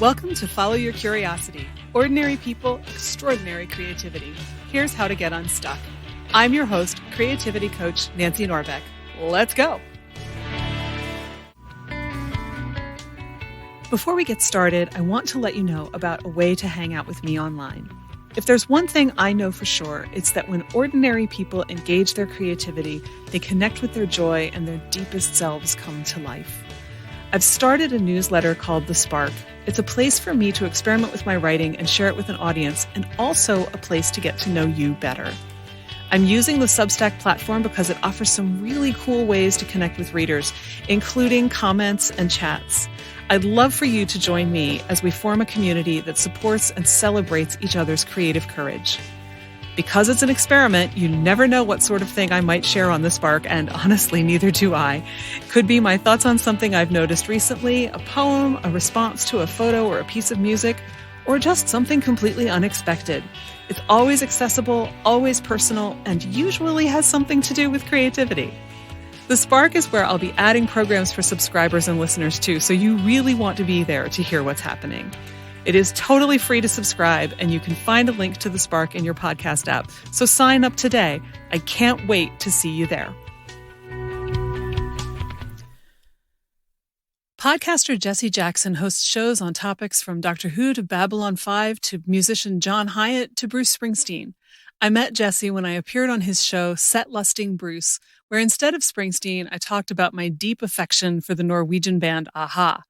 Welcome to Follow Your Curiosity. Ordinary people, extraordinary creativity. Here's how to get unstuck. I'm your host, creativity coach Nancy Norbeck. Let's go. Before we get started, I want to let you know about a way to hang out with me online. If there's one thing I know for sure, it's that when ordinary people engage their creativity, they connect with their joy and their deepest selves come to life. I've started a newsletter called The Spark. It's a place for me to experiment with my writing and share it with an audience, and also a place to get to know you better. I'm using the Substack platform because it offers some really cool ways to connect with readers, including comments and chats. I'd love for you to join me as we form a community that supports and celebrates each other's creative courage. Because it's an experiment, you never know what sort of thing I might share on The Spark, and honestly, neither do I. Could be my thoughts on something I've noticed recently, a poem, a response to a photo or a piece of music, or just something completely unexpected. It's always accessible, always personal, and usually has something to do with creativity. The Spark is where I'll be adding programs for subscribers and listeners too, so you really want to be there to hear what's happening. It is totally free to subscribe, and you can find a link to The Spark in your podcast app. So sign up today. I can't wait to see you there. Podcaster Jesse Jackson hosts shows on topics from Doctor Who to Babylon 5 to musician John Hiatt to Bruce Springsteen. I met Jesse when I appeared on his show Set Lusting Bruce, where instead of Springsteen, I talked about my deep affection for the Norwegian band a-ha.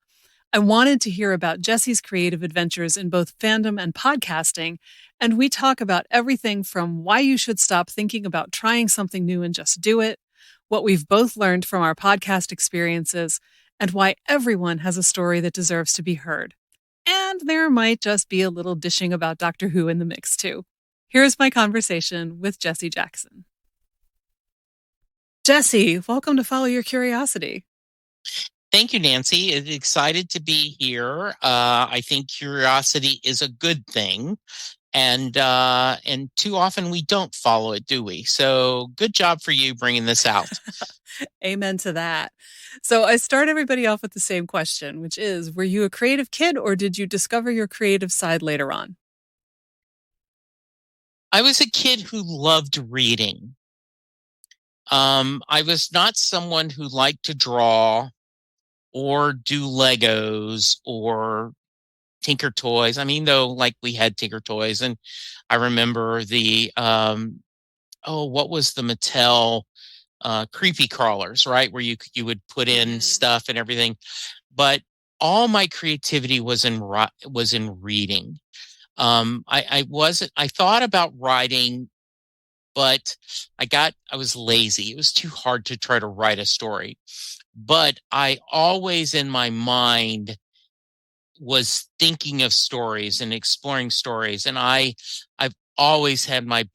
I wanted to hear about Jesse's creative adventures in both fandom and podcasting, and we talk about everything from why you should stop thinking about trying something new and just do it, what we've both learned from our podcast experiences, and why everyone has a story that deserves to be heard. And there might just be a little dishing about Doctor Who in the mix, too. Here's my conversation with Jesse Jackson. Jesse, welcome to Follow Your Curiosity. Thank you, Nancy. Excited to be here. I think curiosity is a good thing, and too often we don't follow it, do we? So good job for you bringing this out. Amen to that. So I start everybody off with the same question, which is, were you a creative kid or did you discover your creative side later on? I was a kid who loved reading. I was not someone who liked to draw or do Legos or Tinker Toys. I mean, though, like we had Tinker Toys, and I remember the what was the Mattel creepy crawlers, right? Where you would put in stuff and everything. But all my creativity was in reading. I thought about writing, but I was lazy. It was too hard to try to write a story. But I always in my mind was thinking of stories and exploring stories. And I've always had my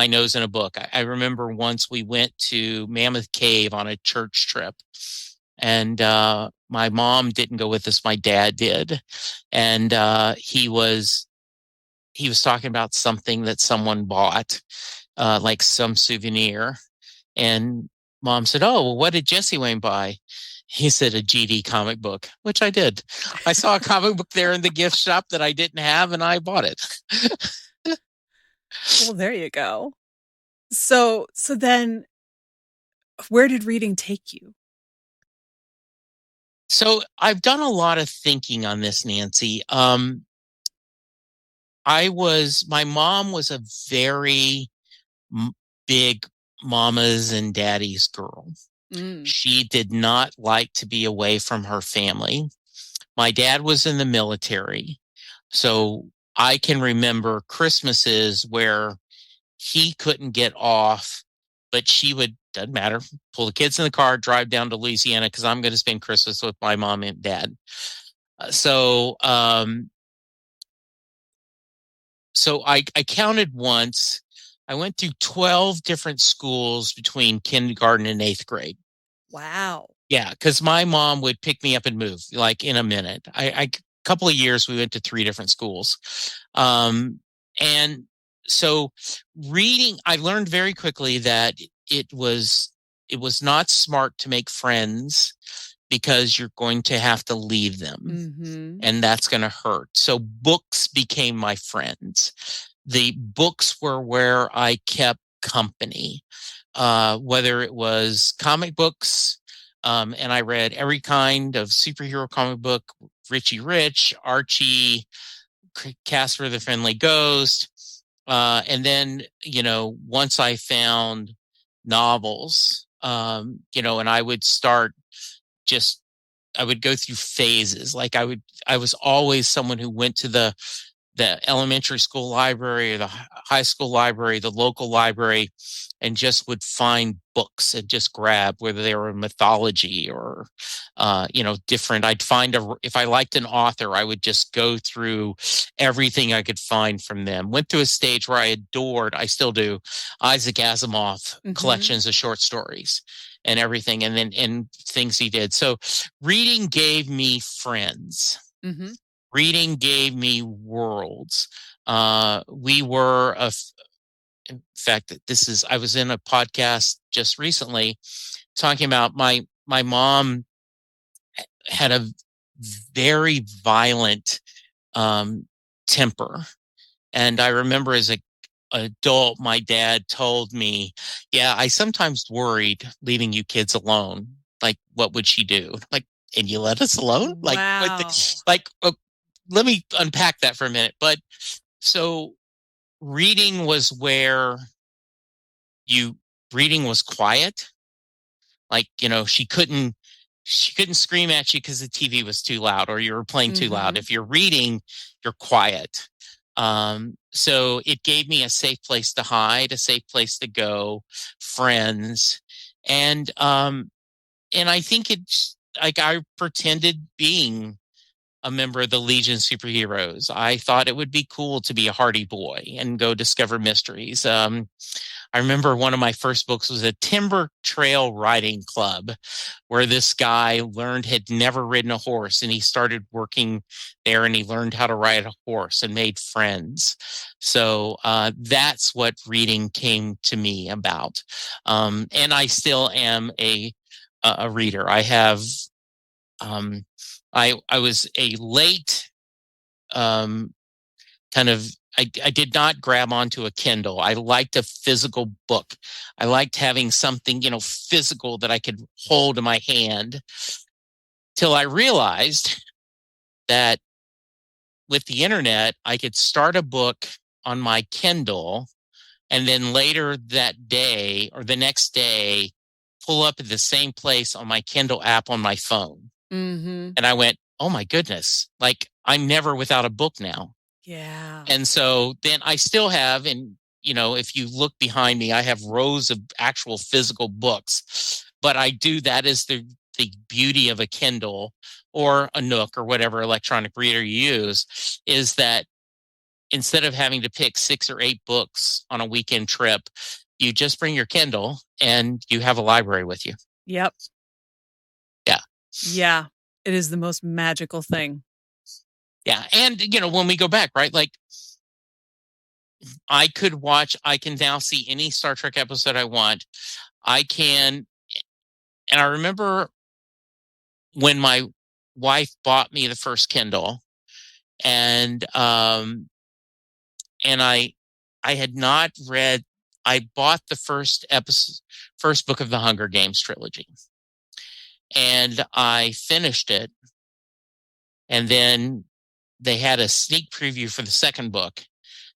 nose in a book. I remember once we went to Mammoth Cave on a church trip, and my mom didn't go with us. My dad did. And he was talking about something that someone bought, like some souvenir. And Mom said, "Oh, well, what did Jesse Wayne buy?" He said, "A GD comic book," which I did. I saw a comic book there in the gift shop that I didn't have, and I bought it. Well, there you go. So then where did reading take you? So I've done a lot of thinking on this, Nancy. My mom was a very big mama's and daddy's girl. She did not like to be away from her family. My dad was in the military, so I can remember Christmases where he couldn't get off, but she would, doesn't matter, pull the kids in the car, drive down to Louisiana because I'm going to spend Christmas with my mom and dad. So I counted once. I went through 12 different schools between kindergarten and 8th grade. Wow. Yeah, because my mom would pick me up and move like in a minute. A couple of years we went to 3 different schools. And so reading, I learned very quickly that it was not smart to make friends because you're going to have to leave them. Mm-hmm. And that's going to hurt. So books became my friends. The books were where I kept company, whether it was comic books, and I read every kind of superhero comic book, Richie Rich, Archie, Casper the Friendly Ghost. And then, once I found novels, and I would start I would go through phases. Like I was always someone who went to the elementary school library or the high school library, the local library, and just would find books and just grab, whether they were mythology or, different. I'd find if I liked an author, I would just go through everything I could find from them. Went through a stage where I still do, Isaac Asimov collections of short stories and everything, and things he did. So reading gave me friends. Mm-hmm. Reading gave me worlds. We were in fact, I was in a podcast just recently talking about my mom had a very violent temper. And I remember as an adult, my dad told me, yeah, I sometimes worried leaving you kids alone. Like, what would she do? Like, and you let us alone? Wow. Let me unpack that for a minute. But so reading was where reading was quiet. Like, she couldn't scream at you because the TV was too loud or you were playing too loud. If you're reading, you're quiet. So it gave me a safe place to hide, a safe place to go, friends. And I think it's like I pretended being a member of the Legion of Superheroes. I thought it would be cool to be a hardy boy and go discover mysteries. I remember one of my first books was a Timber Trail Riding Club, where this guy had never ridden a horse, and he started working there, and he learned how to ride a horse and made friends. So that's what reading came to me about. And I still am a reader. I have I was a late I did not grab onto a Kindle. I liked a physical book. I liked having something, physical that I could hold in my hand, till I realized that with the internet, I could start a book on my Kindle and then later that day or the next day, pull up at the same place on my Kindle app on my phone. Mm-hmm. And I went, oh my goodness, like I'm never without a book now. Yeah. And so then I still have, and if you look behind me, I have rows of actual physical books, but that is the beauty of a Kindle or a Nook or whatever electronic reader you use, is that instead of having to pick 6 or 8 books on a weekend trip, you just bring your Kindle and you have a library with you. Yep. Yeah. Yeah. It is the most magical thing. Yeah. And, when we go back, right, like I can now see any Star Trek episode I want. And I remember when my wife bought me the first Kindle, and I had not read, I bought the first book of the Hunger Games trilogy, and I finished it. And then they had a sneak preview for the second book.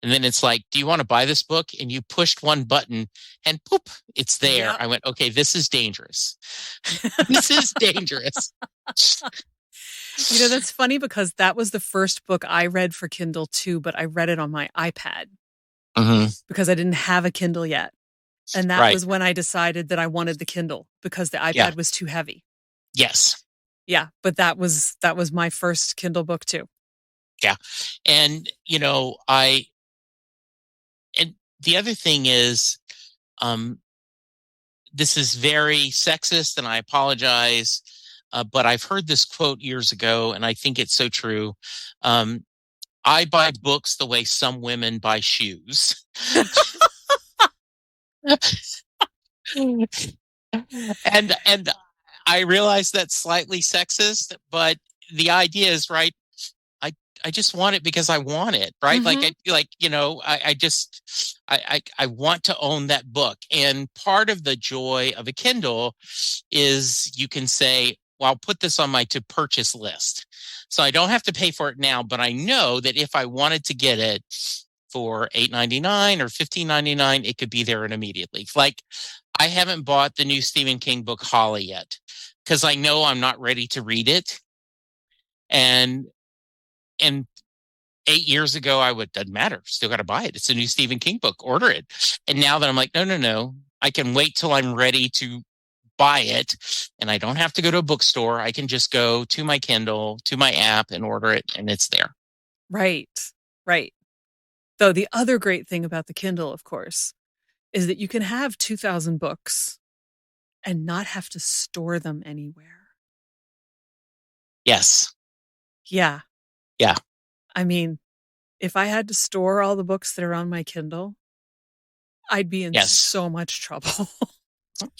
And then it's like, do you want to buy this book? And you pushed one button and poop, it's there. Yep. I went, okay, this is dangerous. This is dangerous. That's funny because that was the first book I read for Kindle too, but I read it on my iPad because I didn't have a Kindle yet. And that was when I decided that I wanted the Kindle because the iPad was too heavy. Yes. Yeah. But that was my first Kindle book too. Yeah. And, and the other thing is, this is very sexist and I apologize, but I've heard this quote years ago and I think it's so true. I buy books the way some women buy shoes. and I realize that's slightly sexist, but the idea is right. I just want it because I want it, right? I want to own that book. And part of the joy of a Kindle is you can say, well, I'll put this on my to purchase list. So I don't have to pay for it now, but I know that if I wanted to get it for $8.99 or $15.99, it could be there and immediately. Like, I haven't bought the new Stephen King book Holly yet because I know I'm not ready to read it. And 8 years ago, doesn't matter. Still got to buy it. It's a new Stephen King book. Order it. And now that I'm like, no. I can wait till I'm ready to buy it. And I don't have to go to a bookstore. I can just go to my Kindle, to my app and order it. And it's there. Right. Though the other great thing about the Kindle, of course, is that you can have 2,000 books and not have to store them anywhere. Yes. Yeah. Yeah. I mean, if I had to store all the books that are on my Kindle, I'd be in so much trouble.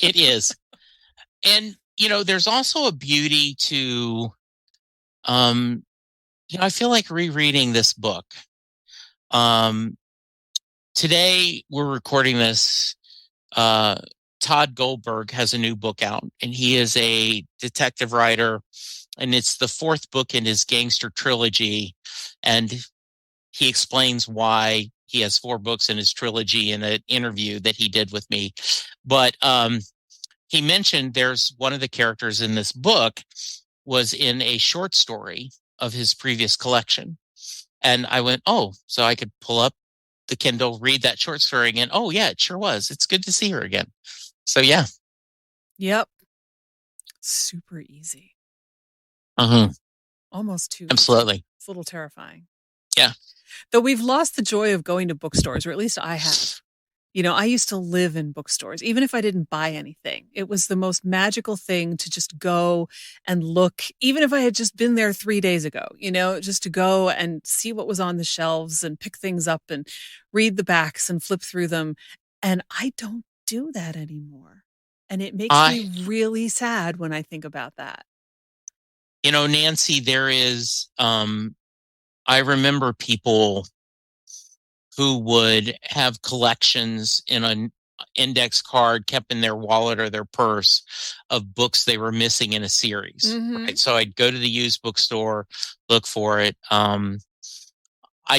It is. And, there's also a beauty to, I feel like rereading this book. Today we're recording this. Todd Goldberg has a new book out, and he is a detective writer, and it's the 4th book in his gangster trilogy. And he explains why he has 4 books in his trilogy in an interview that he did with me. But he mentioned there's one of the characters in this book was in a short story of his previous collection. And I went, oh, so I could pull up the Kindle, read that short story again. Oh, yeah, it sure was. It's good to see her again. So, yeah. Yep. Super easy. Almost too absolutely easy. It's a little terrifying. Yeah. Though we've lost the joy of going to bookstores, or at least I have. I used to live in bookstores, even if I didn't buy anything. It was the most magical thing to just go and look, even if I had just been there 3 days ago, just to go and see what was on the shelves and pick things up and read the backs and flip through them. And I don't do that anymore. And it makes me really sad when I think about that. Nancy, there is, I remember people who would have collections in an index card kept in their wallet or their purse of books they were missing in a series. Right? So I'd go to the used bookstore, look for it. I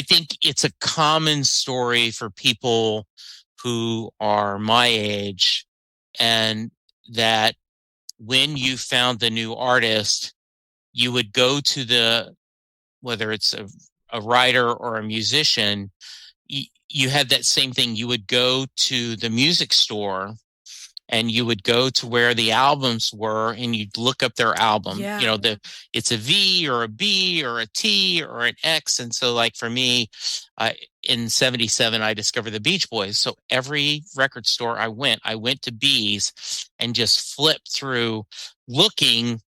think it's a common story for people who are my age, and that when you found the new artist, you would go to whether it's a writer or a musician, you had that same thing. You would go to the music store and you would go to where the albums were and you'd look up their album. Yeah. It's a V or a B or a T or an X. And so like for me, in 77, I discovered the Beach Boys. So every record store I went to B's and just flipped through looking,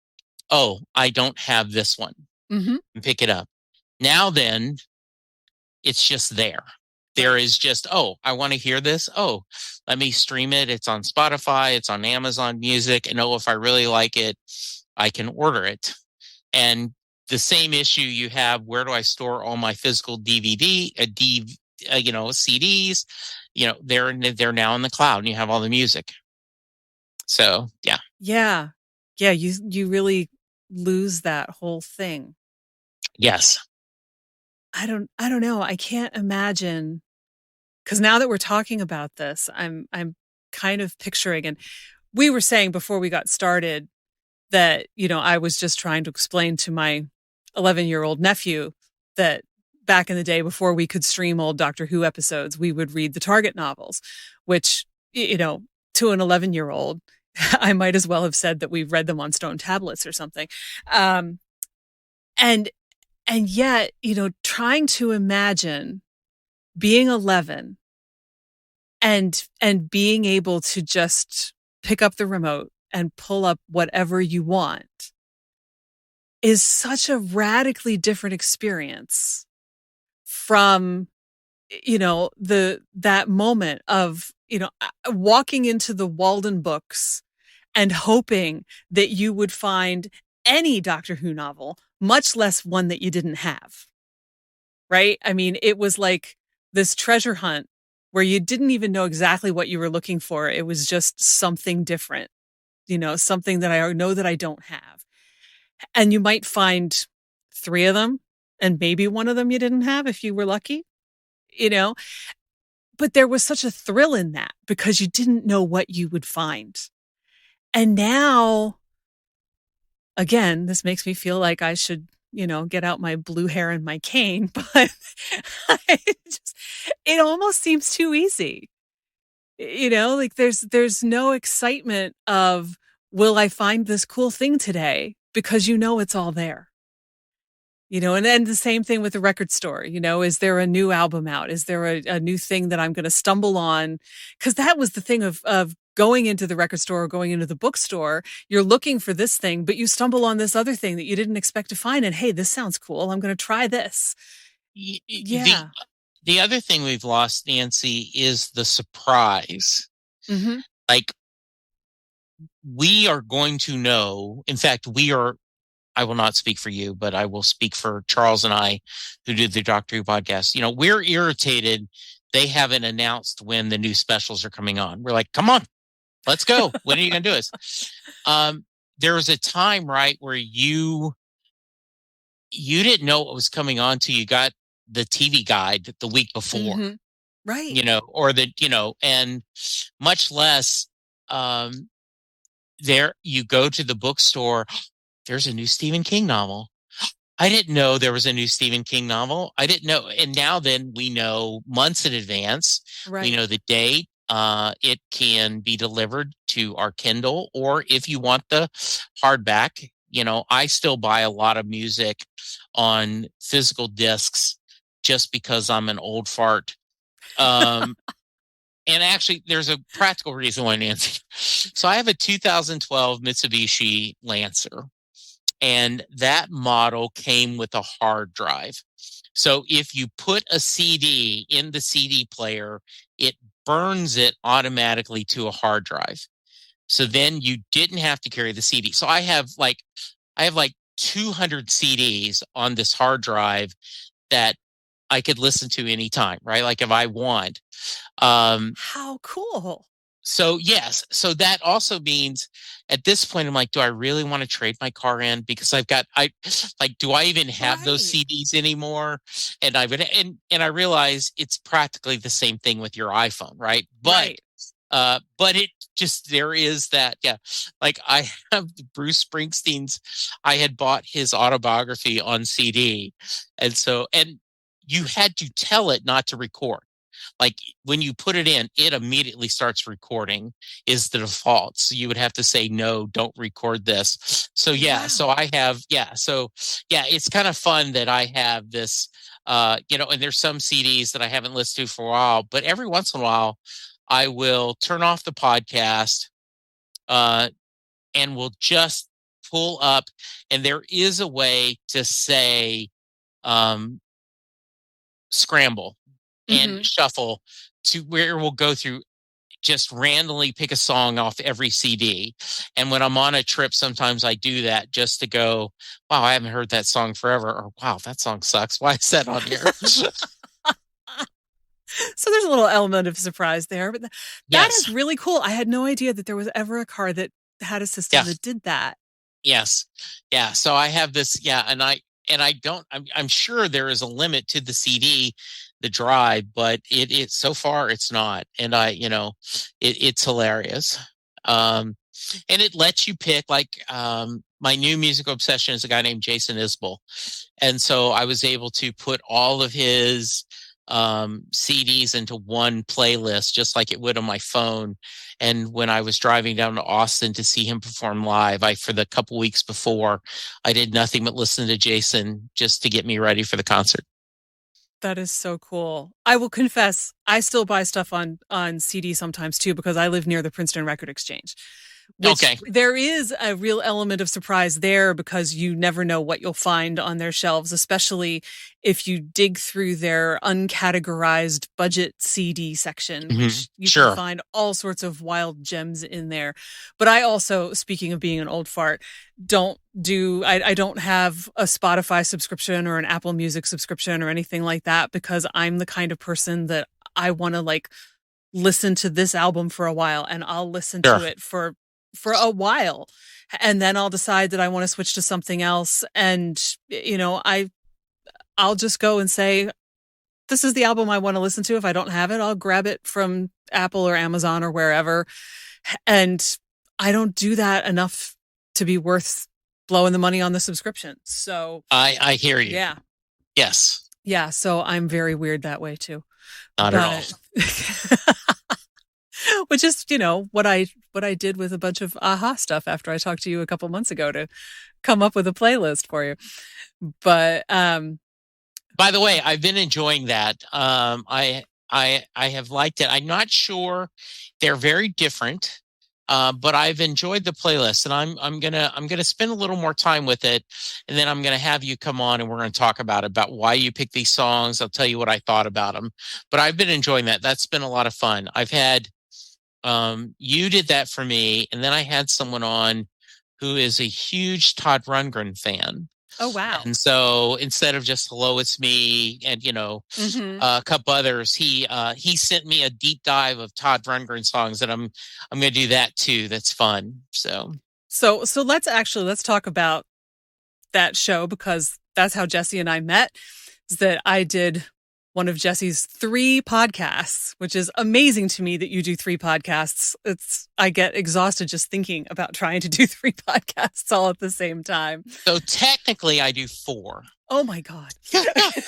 oh, I don't have this one, and pick it up. Now then, it's just there. There is just, oh, I want to hear this. Oh, let me stream it. It's on Spotify. It's on Amazon Music. And if I really like it, I can order it. And the same issue you have, where do I store all my physical CDs? They're now in the cloud and you have all the music. So, yeah. Yeah. Yeah. You really lose that whole thing. Yes. I don't know. I can't imagine, because now that we're talking about this, I'm kind of picturing, and we were saying before we got started that, I was just trying to explain to my 11-year-old nephew that back in the day, before we could stream old Doctor Who episodes, we would read the Target novels, which, to an 11-year-old, I might as well have said that we read them on stone tablets or something. And yet, trying to imagine being 11 and being able to just pick up the remote and pull up whatever you want is such a radically different experience from, that moment of, walking into the Walden Books and hoping that you would find any Doctor Who novel, much less one that you didn't have. Right? I mean, it was like this treasure hunt where you didn't even know exactly what you were looking for. It was just something different, something that I know that I don't have. And you might find 3 of them, and maybe one of them you didn't have if you were lucky, you know? But there was such a thrill in that because you didn't know what you would find. And now, again, this makes me feel like I should, get out my blue hair and my cane, but it almost seems too easy. Like there's no excitement of, will I find this cool thing today? Because it's all there. And then the same thing with the record store, is there a new album out? Is there a new thing that I'm going to stumble on? Because that was the thing of going into the record store or going into the bookstore. You're looking for this thing, but you stumble on this other thing that you didn't expect to find. And hey, this sounds cool. I'm going to try this. Yeah. The other thing we've lost, Nancy, is the surprise. Mm-hmm. Like, we are going to know, in fact, I will not speak for you, but I will speak for Charles and I, who did the Doctor Who podcast. We're irritated. They haven't announced when the new specials are coming on. We're like, come on, let's go. When are you going to do this? There was a time, right, where you didn't know what was coming on till you got the TV guide the week before. Mm-hmm. Right. And much less, there you go to the bookstore. There's a new Stephen King novel. I didn't know there was a new Stephen King novel. I didn't know. And now then we know months in advance. Right. We know the date. It can be delivered to our Kindle, or if you want the hardback, I still buy a lot of music on physical discs just because I'm an old fart. And actually, there's a practical reason why, Nancy. So I have a 2012 Mitsubishi Lancer. And that model came with a hard drive. So if you put a CD in the CD player, it burns it automatically to a hard drive. So then you didn't have to carry the CD. So I have like 200 CDs on this hard drive that I could listen to anytime, right? Like if I want. How cool. So yes. So that also means at this point, I'm like, do I really want to trade my car in? Because do I even have those CDs anymore? And I realize it's practically the same thing with your iPhone, right? But it just, there is that, yeah. Like I have Bruce Springsteen's, I had bought his autobiography on CD. And you had to tell it not to record. Like when you put it in, it immediately starts recording is the default. So you would have to say, no, don't record this. So yeah, wow. So I have, yeah. So yeah, it's kind of fun that I have this, and there's some CDs that I haven't listened to for a while, but every once in a while I will turn off the podcast, and we'll just pull up, and there is a way to say, scramble and shuffle to where we'll go through, just randomly pick a song off every CD. And when I'm on a trip, sometimes I do that just to go, wow, I haven't heard that song forever. Or wow, that song sucks. Why is that on here? So there's a little element of surprise there, but that is really cool. I had no idea that there was ever a car that had a system that did that. Yes. Yeah. So I have this. Yeah. And I'm sure there is a limit to the CD, the drive, but it so far it's not. And it's hilarious. And it lets you pick, like, my new musical obsession is a guy named Jason Isbell. And so I was able to put all of his CDs into one playlist, just like it would on my phone. And when I was driving down to Austin to see him perform live, for the couple weeks before, I did nothing but listen to Jason just to get me ready for the concert. That is so cool. I will confess, I still buy stuff on CD sometimes too, because I live near the Princeton Record Exchange. which Okay. there is a real element of surprise there because you never know what you'll find on their shelves, especially if you dig through their uncategorized budget CD section, which you can Sure. find all sorts of wild gems in there. But I also, speaking of being an old fart, I don't have a Spotify subscription or an Apple Music subscription or anything like that because I'm the kind of person that I want to like listen to this album for a while, and I'll listen Sure. to it for a while, and then I'll decide that I want to switch to something else. And I'll just go and say, this is the album I want to listen to. If I don't have it, I'll grab it from Apple or Amazon or wherever. And I don't do that enough to be worth blowing the money on the subscription. So I hear you. Yeah. Yes. Yeah. So I'm very weird that way too. Not at all. Which is, what I did with a bunch of AHA stuff after I talked to you a couple months ago to come up with a playlist for you. But by the way, I've been enjoying that. I have liked it. I'm not sure they're very different, but I've enjoyed the playlist, and I'm gonna spend a little more time with it, and then I'm gonna have you come on and we're gonna talk about why you picked these songs. I'll tell you what I thought about them, but I've been enjoying that. That's been a lot of fun. I've had you did that for me, and then I had someone on who is a huge Todd Rundgren fan. Oh, wow. And so instead of just hello, it's me, and a couple others, he sent me a deep dive of Todd Rundgren songs, and I'm going to do that too. That's fun. So let's talk about that show, because that's how Jesse and I met. Is that I did one of Jesse's 3 podcasts, which is amazing to me that you do 3 podcasts. I get exhausted just thinking about trying to do 3 podcasts all at the same time. So technically I do 4. Oh my God.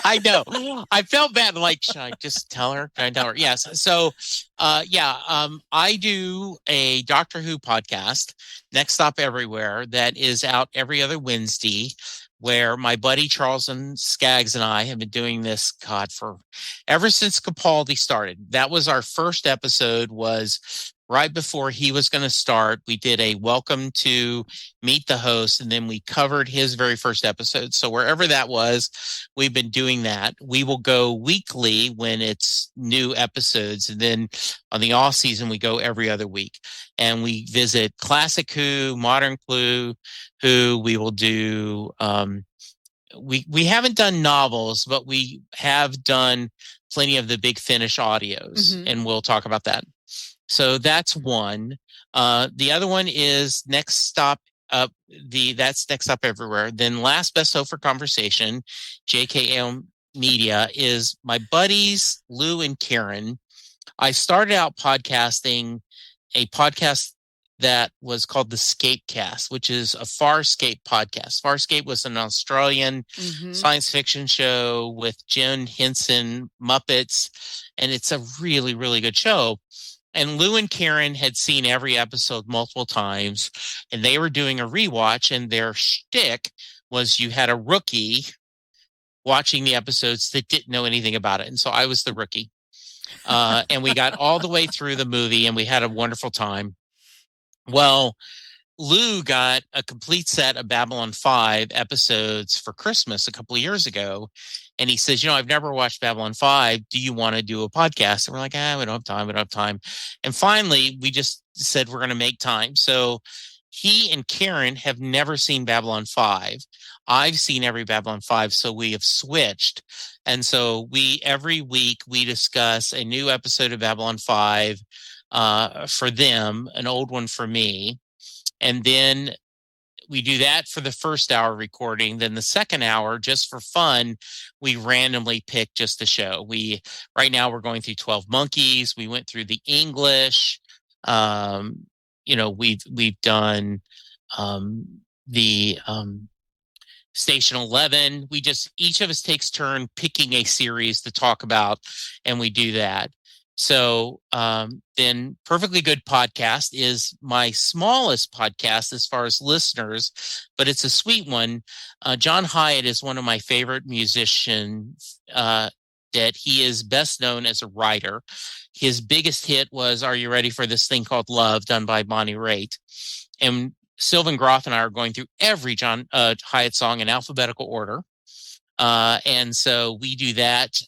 I know. I felt bad. Like, should I just tell her? Can I tell her? Yes. So, I do a Doctor Who podcast, Next Stop Everywhere, that is out every other Wednesday, where my buddy Charleston Skaggs and I have been doing this, ever since Capaldi started. That was our first episode, was right before he was going to start. We did a welcome to meet the host, and then we covered his very first episode. So wherever that was, we've been doing that. We will go weekly when it's new episodes, and then on the off season, we go every other week. And we visit classic Who, modern Who. We will do, we haven't done novels, but we have done plenty of the Big Finish audios, and we'll talk about that. So that's one. The other one is Next Stop Up. That's Next Stop Everywhere. Then Last Best Hope for Conversation, JKL Media, is my buddies Lou and Karen. I started out podcasting a podcast that was called the Scapecast, which is a Farscape podcast. Farscape was an Australian science fiction show with Jim Henson, Muppets, and it's a really, really good show. And Lou and Karen had seen every episode multiple times, and they were doing a rewatch, and their shtick was you had a rookie watching the episodes that didn't know anything about it. And so I was the rookie. And we got all the way through the movie, and we had a wonderful time. Well, Lou got a complete set of Babylon 5 episodes for Christmas a couple of years ago. And he says, I've never watched Babylon 5. Do you want to do a podcast? And we're like, we don't have time. And finally, we just said, we're going to make time. So he and Karen have never seen Babylon 5. I've seen every Babylon 5. So we have switched. And so every week we discuss a new episode of Babylon 5 for them, an old one for me. And then we do that for the first hour recording. Then the second hour, just for fun, we randomly pick just a show. Right now we're going through 12 Monkeys. We went through the English. We've done the Station 11. Each of us takes turn picking a series to talk about, and we do that. So then Perfectly Good Podcast is my smallest podcast as far as listeners, but it's a sweet one. John Hiatt is one of my favorite musicians, that he is best known as a writer. His biggest hit was Are You Ready for This Thing Called Love, done by Bonnie Raitt. And Sylvan Groth and I are going through every John Hiatt song in alphabetical order. And so we do that.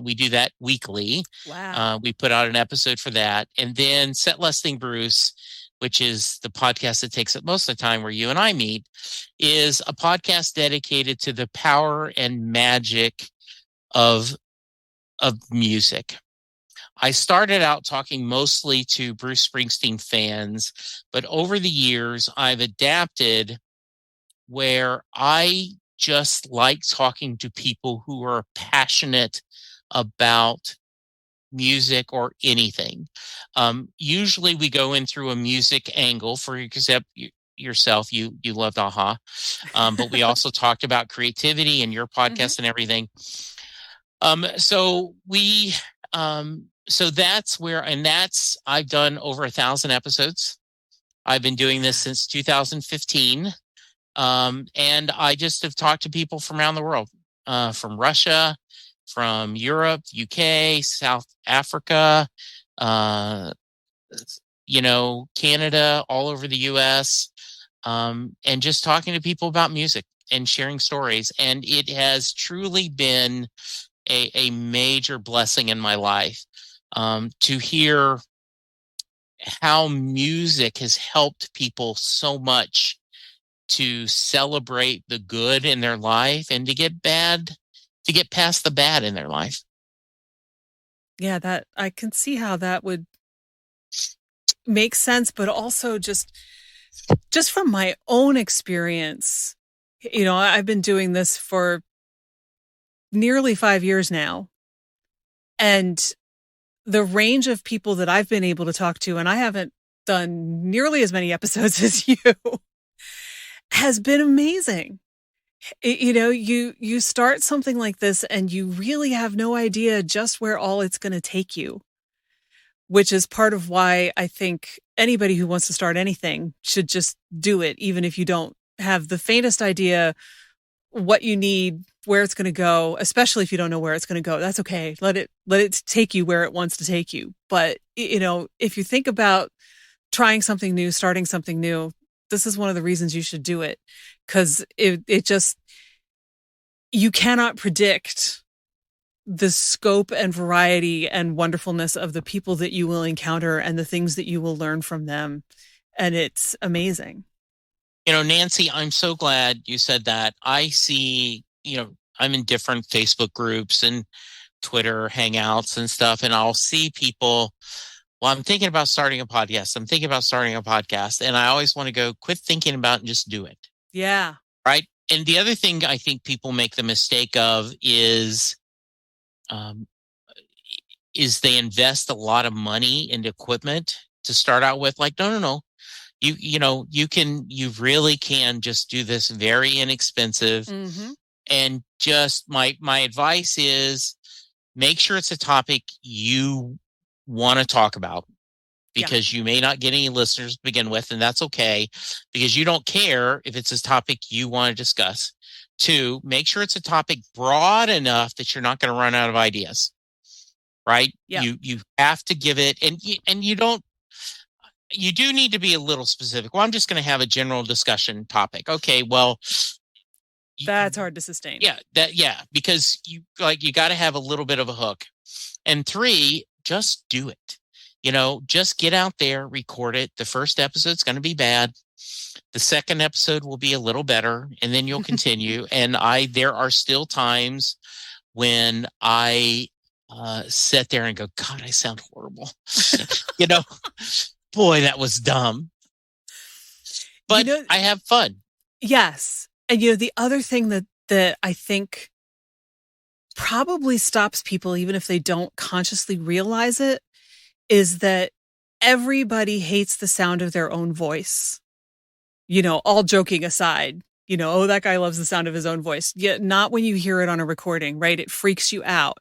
We do that weekly. Wow. We put out an episode for that. And then Set Listing Bruce, which is the podcast that takes up most of the time where you and I meet, is a podcast dedicated to the power and magic of music. I started out talking mostly to Bruce Springsteen fans, but over the years I've adapted where I just like talking to people who are passionate about music or anything. Usually we go in through a music angle for except yourself. You loved Aha. But we also talked about creativity and your podcast and everything. So that's where, and that's, I've done over 1,000 episodes. I've been doing this since 2015. And I just have talked to people from around the world, from Russia, from Europe, UK, South Africa, Canada, all over the US, and just talking to people about music and sharing stories. And it has truly been a major blessing in my life, to hear how music has helped people so much to celebrate the good in their life and to get past the bad in their life. Yeah, that I can see how that would make sense, but also just from my own experience, I've been doing this for nearly 5 years now. And the range of people that I've been able to talk to, and I haven't done nearly as many episodes as you, has been amazing. You start something like this and you really have no idea just where all it's going to take you, which is part of why I think anybody who wants to start anything should just do it, even if you don't have the faintest idea what you need, where it's going to go, especially if you don't know where it's going to go. That's okay. Let it take you where it wants to take you. But, if you think about trying something new, starting something new, this is one of the reasons you should do it, because you cannot predict the scope and variety and wonderfulness of the people that you will encounter and the things that you will learn from them. And it's amazing. Nancy, I'm so glad you said that. I see, I'm in different Facebook groups and Twitter hangouts and stuff, and I'll see people, well, I'm thinking about starting a podcast. And I always want to go, quit thinking about it and just do it. Yeah. Right. And the other thing I think people make the mistake of is they invest a lot of money into equipment to start out with. Like, no. You really can just do this very inexpensive. And just my advice is make sure it's a topic you want to talk about, because you may not get any listeners to begin with, and that's okay, because you don't care if it's a topic you want to discuss. 2, make sure it's a topic broad enough that you're not going to run out of ideas, right? Yeah. You have to give it, and you do need to be a little specific. Well, I'm just going to have a general discussion topic. Okay, well, that's hard to sustain. Yeah, because you got to have a little bit of a hook. And 3, just do it. Just get out there, record it. The first episode's going to be bad. The second episode will be a little better, and then you'll continue. And there are still times when I sit there and go, God, I sound horrible. Boy, that was dumb. But I have fun. Yes. And the other thing that I think probably stops people, even if they don't consciously realize it, is that everybody hates the sound of their own voice. All joking aside, that guy loves the sound of his own voice. Yet not when you hear it on a recording, right? It freaks you out.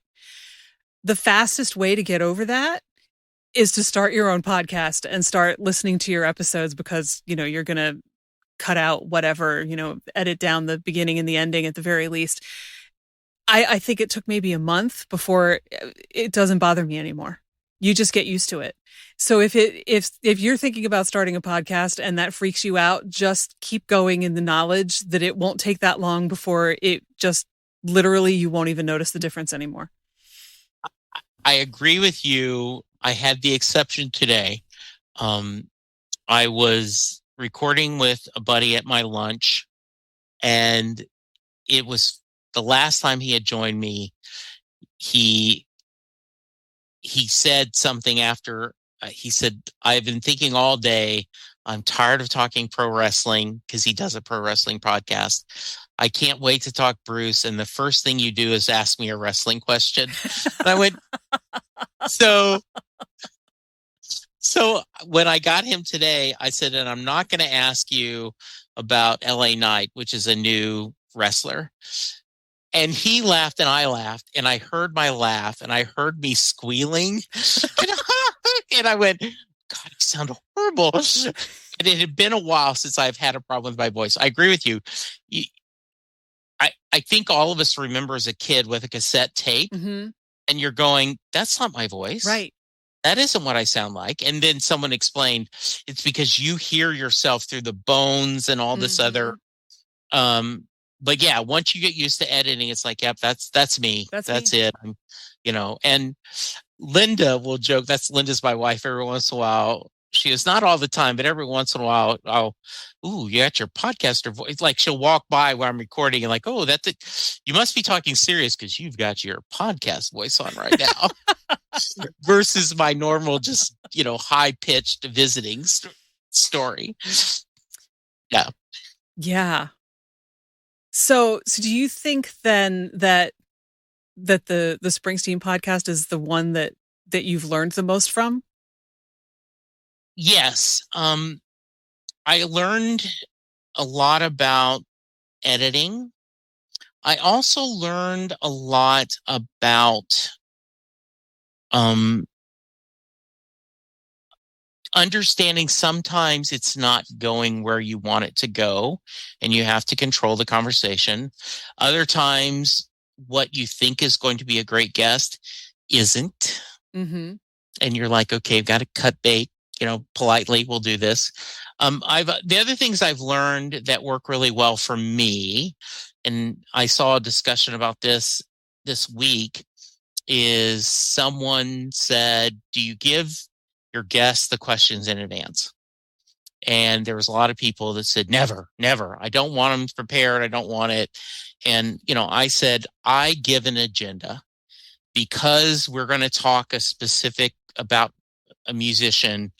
The fastest way to get over that is to start your own podcast and start listening to your episodes, because, you're going to cut out whatever, edit down the beginning and the ending at the very least. I think it took maybe a month before it doesn't bother me anymore. You just get used to it. So if you're thinking about starting a podcast and that freaks you out, just keep going in the knowledge that it won't take that long before it just literally you won't even notice the difference anymore. I agree with you. I had the exception today. I was recording with a buddy at my lunch, and it was the last time he had joined me. He said something after he said, "I've been thinking all day. I'm tired of talking pro wrestling," because he does a pro wrestling podcast. "I can't wait to talk Bruce. And the first thing you do is ask me a wrestling question." And I went, so when I got him today, I said, "And I'm not going to ask you about LA Knight, which is a new wrestler." And he laughed and I laughed, and I heard my laugh and I heard me squealing. And I went, "God, you sound horrible." And it had been a while since I've had a problem with my voice. I agree with you. I think all of us remember as a kid with a cassette tape, Mm-hmm. and you're going, "That's not my voice. Right. That isn't what I sound like." And then someone explained, it's because you hear yourself through the bones and all this other. But yeah, once you get used to editing, it's like, yep, that's me. That's me. it. And Linda will joke. Linda's my wife. Every once in a while, she is not all the time, but every once in a while, "Ooh, you got your podcaster voice." Like she'll walk by where I'm recording and like, "Oh, that's it. You must be talking serious because you've got your podcast voice on right now," versus my normal, just high pitched visiting story. Yeah. Yeah. So do you think then that the Springsteen podcast is the one that you've learned the most from? Yes. I learned a lot about editing. I also learned a lot about understanding sometimes it's not going where you want it to go, and you have to control the conversation. Other times, what you think is going to be a great guest isn't. Mm-hmm. And you're like, "Okay, I've got to cut bait, politely, we'll do this." The other things I've learned that work really well for me, and I saw a discussion about this week, is someone said, "Do you give your guests the questions in advance?" And there was a lot of people that said, "Never, never. I don't want them prepared. I don't want it." And, I said, I give an agenda, because we're going to talk about a musician.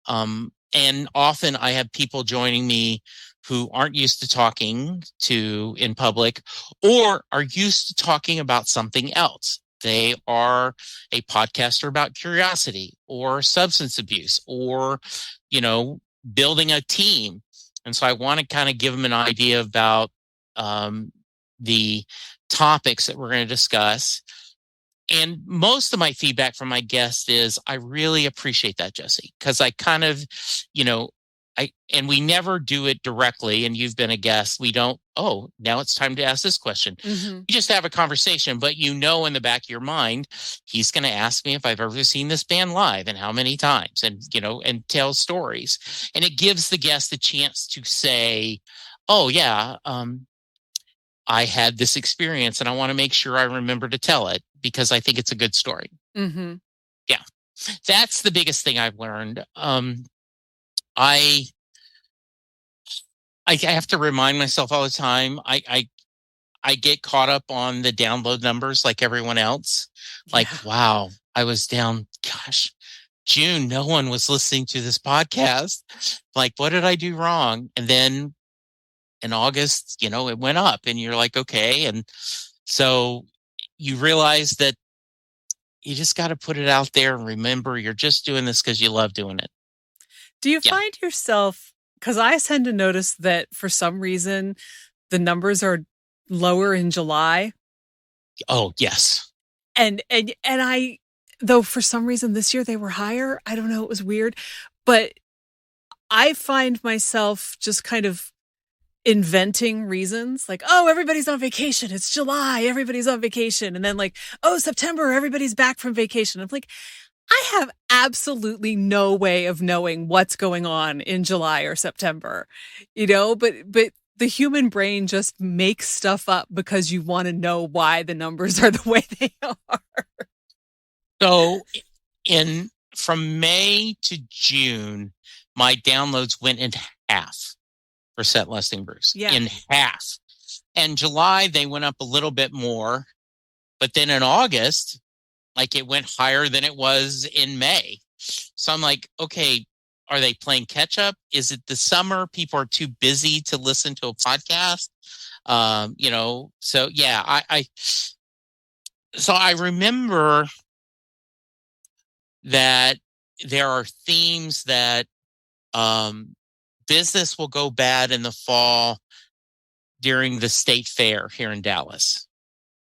And often I have people joining me who aren't used to talking in public, or are used to talking about something else. They are a podcaster about curiosity or substance abuse or, building a team. And so I want to kind of give them an idea about the topics that we're going to discuss. And most of my feedback from my guests is, I really appreciate that, Jesse, because I kind of, and we never do it directly. And you've been a guest. We don't, "Oh, now it's time to ask this question." Mm-hmm. You just have a conversation, but in the back of your mind, he's going to ask me if I've ever seen this band live and how many times, and, and tell stories. And it gives the guest a chance to say, "Oh yeah, I had this experience and I want to make sure I remember to tell it because I think it's a good story." Mm-hmm. Yeah. That's the biggest thing I've learned. I have to remind myself all the time. I get caught up on the download numbers like everyone else. Like, wow, I was down. Gosh, June, no one was listening to this podcast. Like, what did I do wrong? And then in August, it went up, and you're like, okay. And so you realize that you just got to put it out there and remember you're just doing this because you love doing it. Do you find yourself, because I tend to notice that for some reason the numbers are lower in July. Oh, yes. And I, though for some reason this year they were higher. I don't know. It was weird, but I find myself just kind of inventing reasons like, oh, everybody's on vacation. It's July. Everybody's on vacation. And then like, oh, September, everybody's back from vacation. I'm like, I have absolutely no way of knowing what's going on in July or September, but the human brain just makes stuff up because you want to know why the numbers are the way they are. So from May to June, my downloads went in half for Set Listing Bruce. Yeah. In half. And July, they went up a little bit more. But then in August, like it went higher than it was in May. So I'm like, okay, are they playing catch up? Is it the summer? People are too busy to listen to a podcast. So yeah, so I remember that there are themes that business will go bad in the fall during the state fair here in Dallas.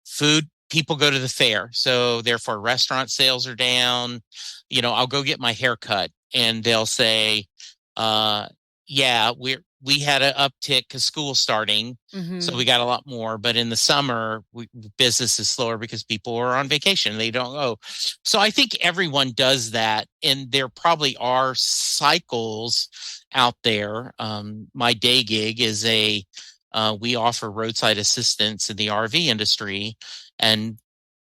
Food, people go to the fair, so therefore restaurant sales are down. I'll go get my hair cut and they'll say, yeah, we had an uptick because school's starting. Mm-hmm. So we got a lot more. But in the summer, business is slower because people are on vacation. They don't go. So I think everyone does that. And there probably are cycles out there. My day gig is we offer roadside assistance in the RV industry. And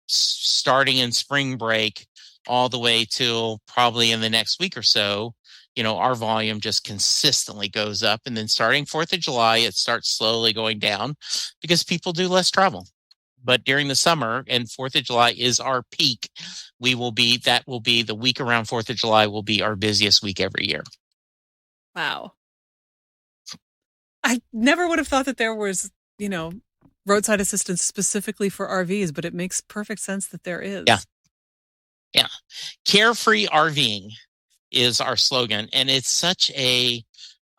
starting in spring break all the way till probably in the next week or so, our volume just consistently goes up. And then starting 4th of July, it starts slowly going down because people do less travel. But during the summer, and 4th of July is our peak, that will be the week around 4th of July will be our busiest week every year. Wow. I never would have thought that there was, roadside assistance specifically for RVs, but it makes perfect sense that there is. Yeah. Carefree RVing is our slogan. And it's such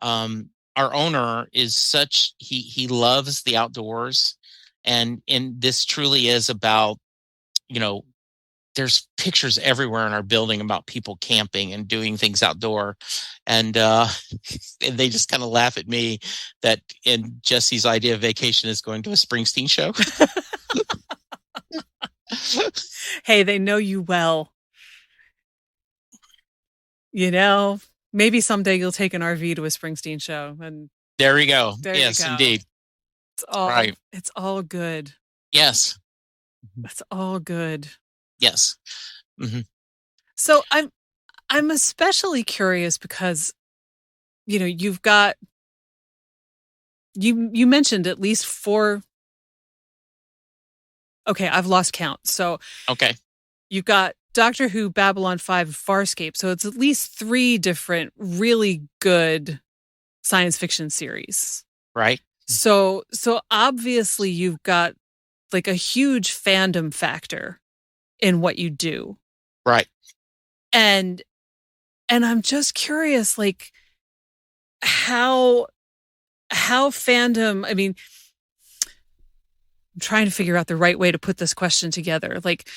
our owner is such, he loves the outdoors. And this truly is about, there's pictures everywhere in our building about people camping and doing things outdoor. And they just kind of laugh at me that in Jesse's idea of vacation is going to a Springsteen show. Hey, they know you well. Maybe someday you'll take an RV to a Springsteen show. And there we go. Yes, indeed. It's all good. Yes. It's all good. Yes. Mm-hmm. So I'm especially curious because, you've got, you mentioned at least 4. Okay, I've lost count. So okay, you've got Doctor Who, Babylon 5, Farscape. So it's at least 3 different really good science fiction series. Right. So obviously you've got like a huge fandom factor in what you do. Right. And I'm just curious, like how fandom, I mean, I'm trying to figure out the right way to put this question together. Like,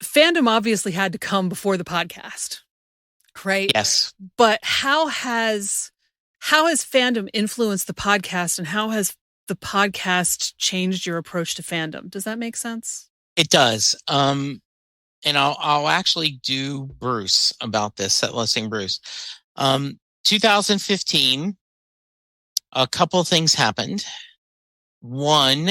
fandom obviously had to come before the podcast, right? Yes. But how has fandom influenced the podcast, and how has the podcast changed your approach to fandom? Does that make sense? It does. And I'll actually do Bruce about this, Set Listing Bruce. 2015, a couple of things happened. One,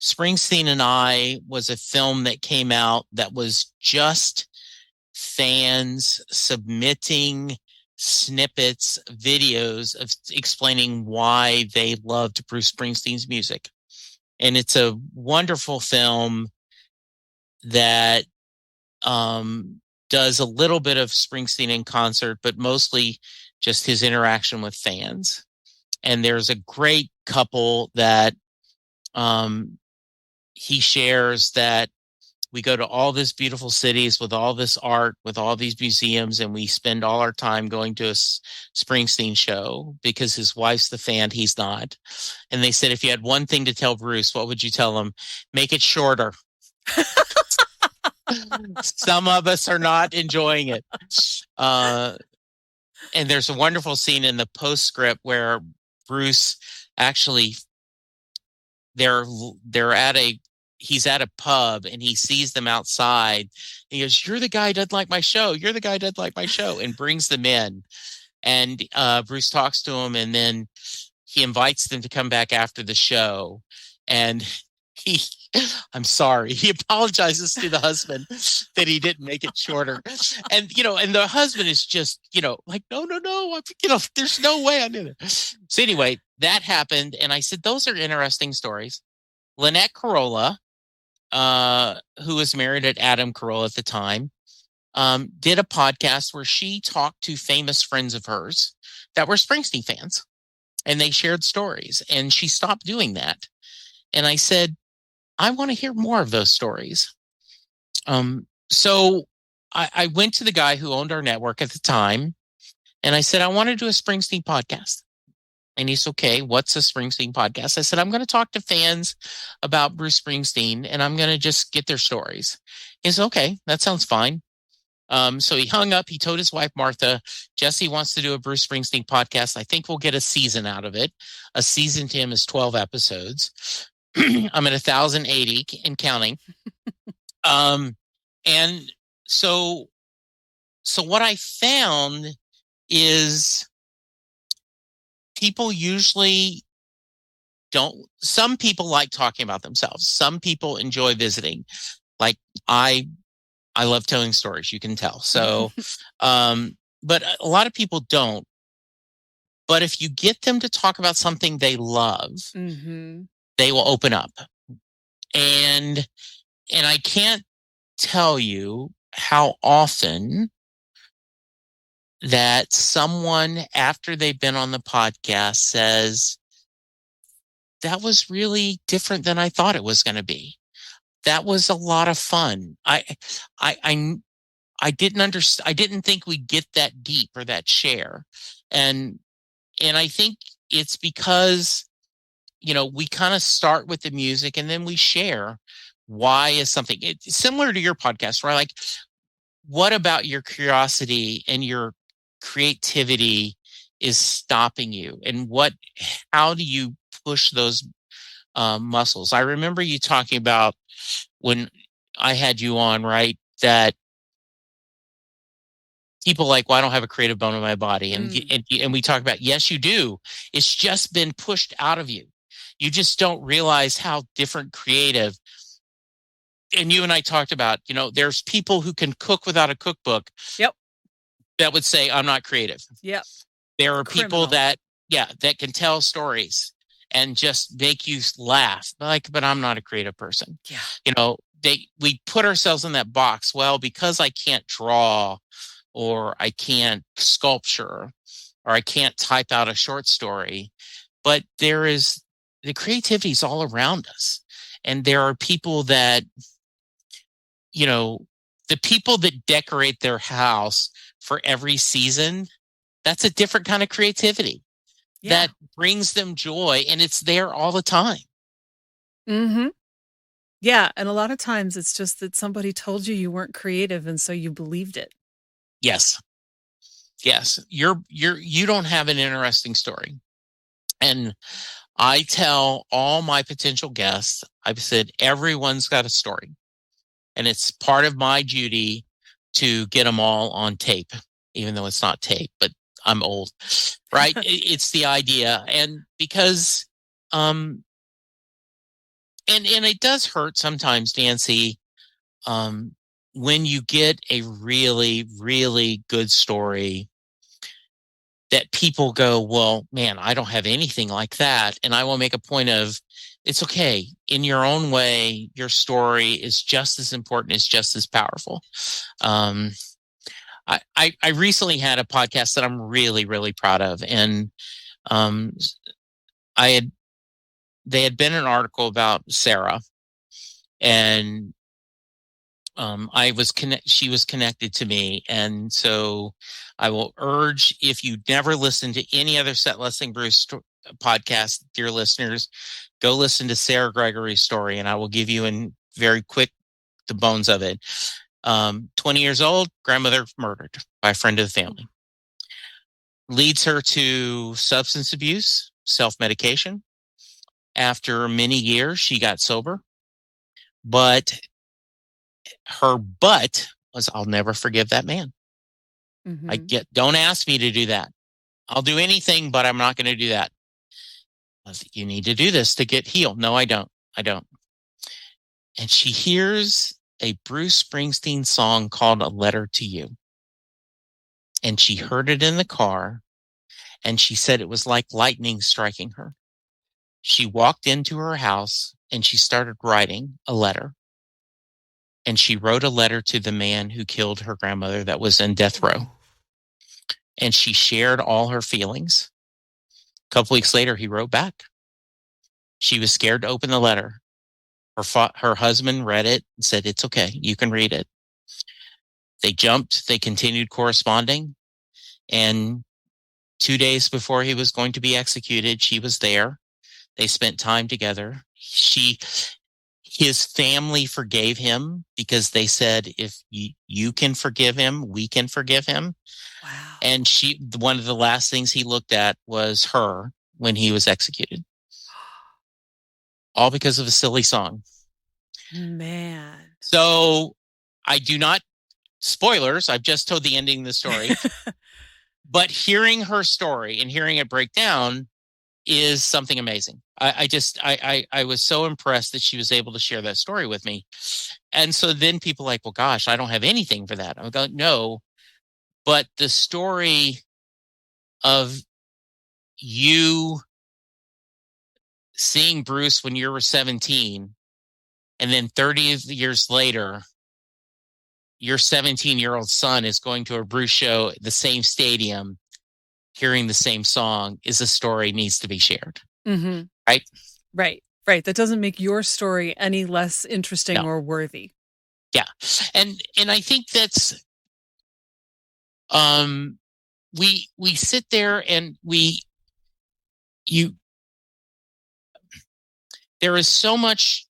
Springsteen and I was a film that came out that was just fans submitting snippets, videos of explaining why they loved Bruce Springsteen's music. And it's a wonderful film that does a little bit of Springsteen in concert, but mostly just his interaction with fans. And there's a great couple that he shares, that we go to all these beautiful cities with all this art, with all these museums, and we spend all our time going to a Springsteen show because his wife's the fan, he's not. And they said, if you had one thing to tell Bruce, what would you tell him? Make it shorter. Some of us are not enjoying it. And there's a wonderful scene in the postscript where Bruce actually, he's at a pub and he sees them outside. He goes, "You're the guy who doesn't like my show. You're the guy who doesn't like my show," and brings them in. And Bruce talks to him, and then he invites them to come back after the show. And I'm sorry, he apologizes to the husband that he didn't make it shorter. And, and the husband is just, like, no, there's no way I'm in it. So anyway, that happened. And I said, those are interesting stories. Lynette Carolla, who was married to Adam Carolla at the time, did a podcast where she talked to famous friends of hers that were Springsteen fans, and they shared stories, and she stopped doing that. And I said, I want to hear more of those stories. So I went to the guy who owned our network at the time, and I said, I want to do a Springsteen podcast. And he's, okay, what's a Springsteen podcast? I said, I'm going to talk to fans about Bruce Springsteen, and I'm going to just get their stories. He said, okay, that sounds fine. So he hung up. He told his wife, Martha, Jesse wants to do a Bruce Springsteen podcast. I think we'll get a season out of it. A season to him is 12 episodes. I'm at 1,080 and counting. And so what I found is people usually don't. Some people like talking about themselves. Some people enjoy visiting. Like I love telling stories, you can tell. So, but a lot of people don't. But if you get them to talk about something they love, they will open up. And I can't tell you how often that someone, after they've been on the podcast, says, that was really different than I thought it was going to be. That was a lot of fun. I didn't understand. I didn't think we'd get that deep or that share. And I think it's because, we kind of start with the music and then we share why is something. It's similar to your podcast, right? Like, what about your curiosity and your creativity is stopping you? And how do you push those muscles? I remember you talking about when I had you on, right, that people like, well, I don't have a creative bone in my body. And we talk about, yes, you do. It's just been pushed out of you. You just don't realize how different creative. And you and I talked about, there's people who can cook without a cookbook. Yep. That would say, I'm not creative. Yep. There are people that can tell stories and just make you laugh. But I'm not a creative person. Yeah. We put ourselves in that box. Well, because I can't draw, or I can't sculpture, or I can't type out a short story. But the creativity is all around us. And there are people that, the people that decorate their house for every season, that's a different kind of creativity that brings them joy, and it's there all the time. Mm-hmm. Yeah. And a lot of times it's just that somebody told you weren't creative, and so you believed it. Yes. You don't have an interesting story. And I tell all my potential guests, I've said, everyone's got a story, and it's part of my duty to get them all on tape, even though it's not tape, but I'm old, right? It's the idea. And because, and it does hurt sometimes, Nancy, when you get a really, really good story that people go, well, man, I don't have anything like that. And I will make a point of, it's okay. In your own way, your story is just as important, it's just as powerful. I recently had a podcast that I'm really, really proud of. And they had been an article about Sarah, and she was connected to me. And so I will urge, if you never listened to any other Set Listing Bruce podcast, dear listeners, go listen to Sarah Gregory's story, and I will give you in very quick the bones of it. 20 years old, grandmother murdered by a friend of the family. leads her to substance abuse, self-medication. After many years, she got sober. But her but was, I'll never forgive that man. Don't ask me to do that. I'll do anything, but I'm not going to do that. I was like, you need to do this to get healed. No, I don't. And she hears a Bruce Springsteen song called A Letter to You. And she heard it in the car, and she said it was like lightning striking her. She walked into her house and she started writing a letter. And she wrote a letter to the man who killed her grandmother that was in death row. And she shared all her feelings. A couple weeks later, he wrote back. She was scared to open the letter. Her husband read it and said, it's okay, you can read it. They continued corresponding. And 2 days before he was going to be executed, she was there. They spent time together. His family forgave him because they said, if you can forgive him, we can forgive him. Wow. And one of the last things he looked at was her when he was executed. All because of a silly song. Man. So I do not, spoilers, I've just told the ending of the story. But hearing her story and hearing it break down is something amazing. I was so impressed that she was able to share that story with me. And so then people are like, well, gosh, I don't have anything for that. I'm going, no, but the story of you seeing Bruce when you were 17, and then 30 years later, your 17-year-old son is going to a Bruce show at the same stadium, hearing the same song, is a story needs to be shared. Mm-hmm. Right? Right. That doesn't make your story any less interesting or worthy. Yeah. And I think that's, we sit there and there is so much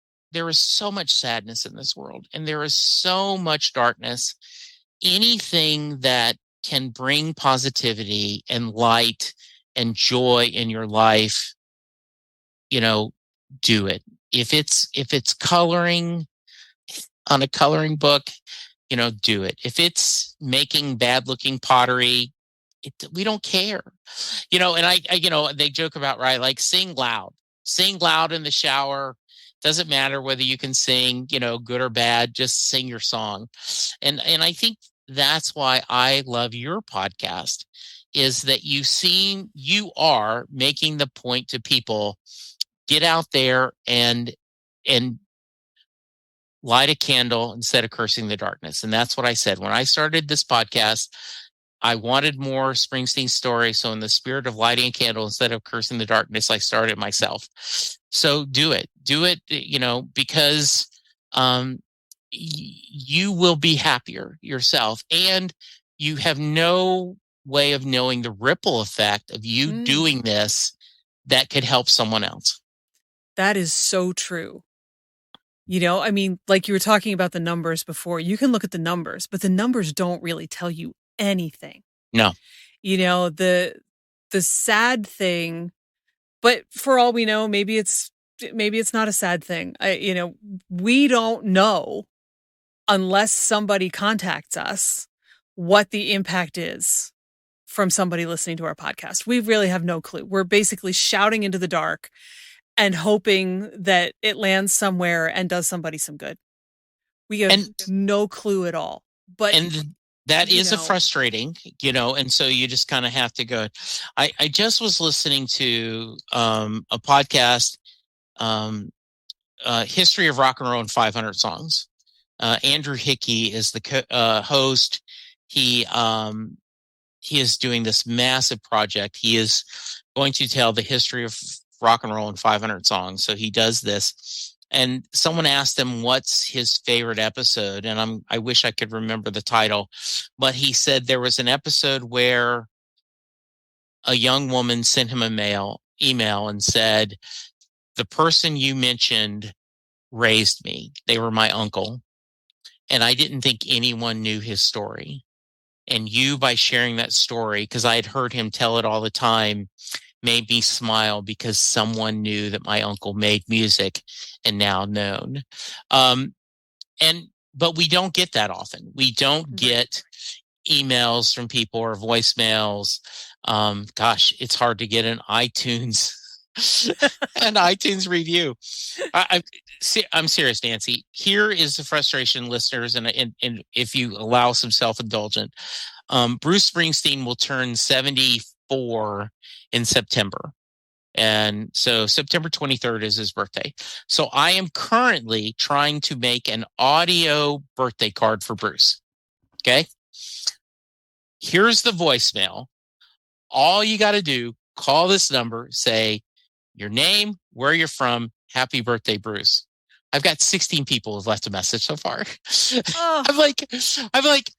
sadness in this world, and there is so much darkness. Anything that can bring positivity and light and joy in your life, do it. If it's coloring on a coloring book, do it. If it's making bad looking pottery, we don't care. And I they joke about, right, like sing loud in the shower. Doesn't matter whether you can sing, good or bad, just sing your song. And I think that's why I love your podcast, is that you are making the point to people, get out there and light a candle instead of cursing the darkness. And that's what I said. When I started this podcast, I wanted more Springsteen stories. So in the spirit of lighting a candle instead of cursing the darkness, I started myself. So do it, because you will be happier yourself. And you have no way of knowing the ripple effect of you doing this that could help someone else. That is so true. I mean, like you were talking about the numbers before, you can look at the numbers, but the numbers don't really tell you anything. No. The sad thing, but for all we know, maybe it's not a sad thing. We don't know unless somebody contacts us what the impact is from somebody listening to our podcast. We really have no clue. We're basically shouting into the dark and hoping that it lands somewhere and does somebody some good. We have no clue at all. But that is a frustrating, and so you just kind of have to go. I just was listening to a podcast, History of Rock and Roll in 500 Songs. Andrew Hickey is the host. He is doing this massive project. He is going to tell the history of rock and roll in 500 songs. So he does this. And someone asked him what's his favorite episode. And I wish I could remember the title, but he said there was an episode where a young woman sent him an email and said, the person you mentioned raised me. They were my uncle. And I didn't think anyone knew his story. And you, by sharing that story, because I had heard him tell it all the time, made me smile because someone knew that my uncle made music and now known. But we don't get that often. We don't get emails from people or voicemails. Gosh, it's hard to get an iTunes an iTunes review. I'm serious, Nancy. Here is the frustration, listeners, and if you allow some self-indulgent, Bruce Springsteen will turn 74 in September. And so September 23rd is his birthday. So I am currently trying to make an audio birthday card for Bruce. Okay. Here's the voicemail. All you got to do, call this number, say your name, where you're from, happy birthday, Bruce. I've got 16 people who've left a message so far. Oh. I'm like,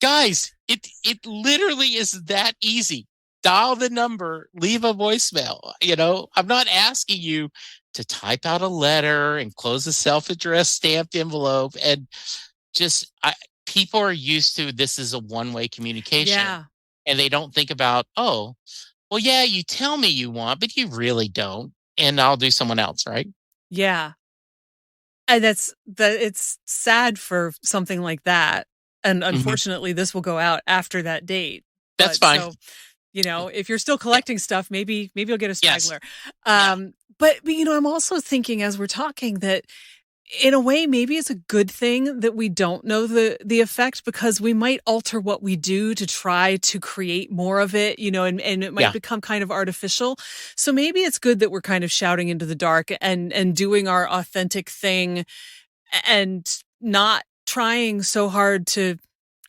guys, it literally is that easy. Dial the number, leave a voicemail. I'm not asking you to type out a letter and close a self-addressed stamped envelope. And just people are used to this is a one-way communication. Yeah. And they don't think about, oh, well, yeah, you tell me you want, but you really don't. And I'll do someone else, right? Yeah. And it's sad for something like that. And unfortunately, this will go out after that date. That's fine. So, if you're still collecting stuff, maybe you'll get a straggler. Yes. But I'm also thinking as we're talking that in a way, maybe it's a good thing that we don't know the effect, because we might alter what we do to try to create more of it, and it might become kind of artificial. So maybe it's good that we're kind of shouting into the dark and doing our authentic thing and not trying so hard to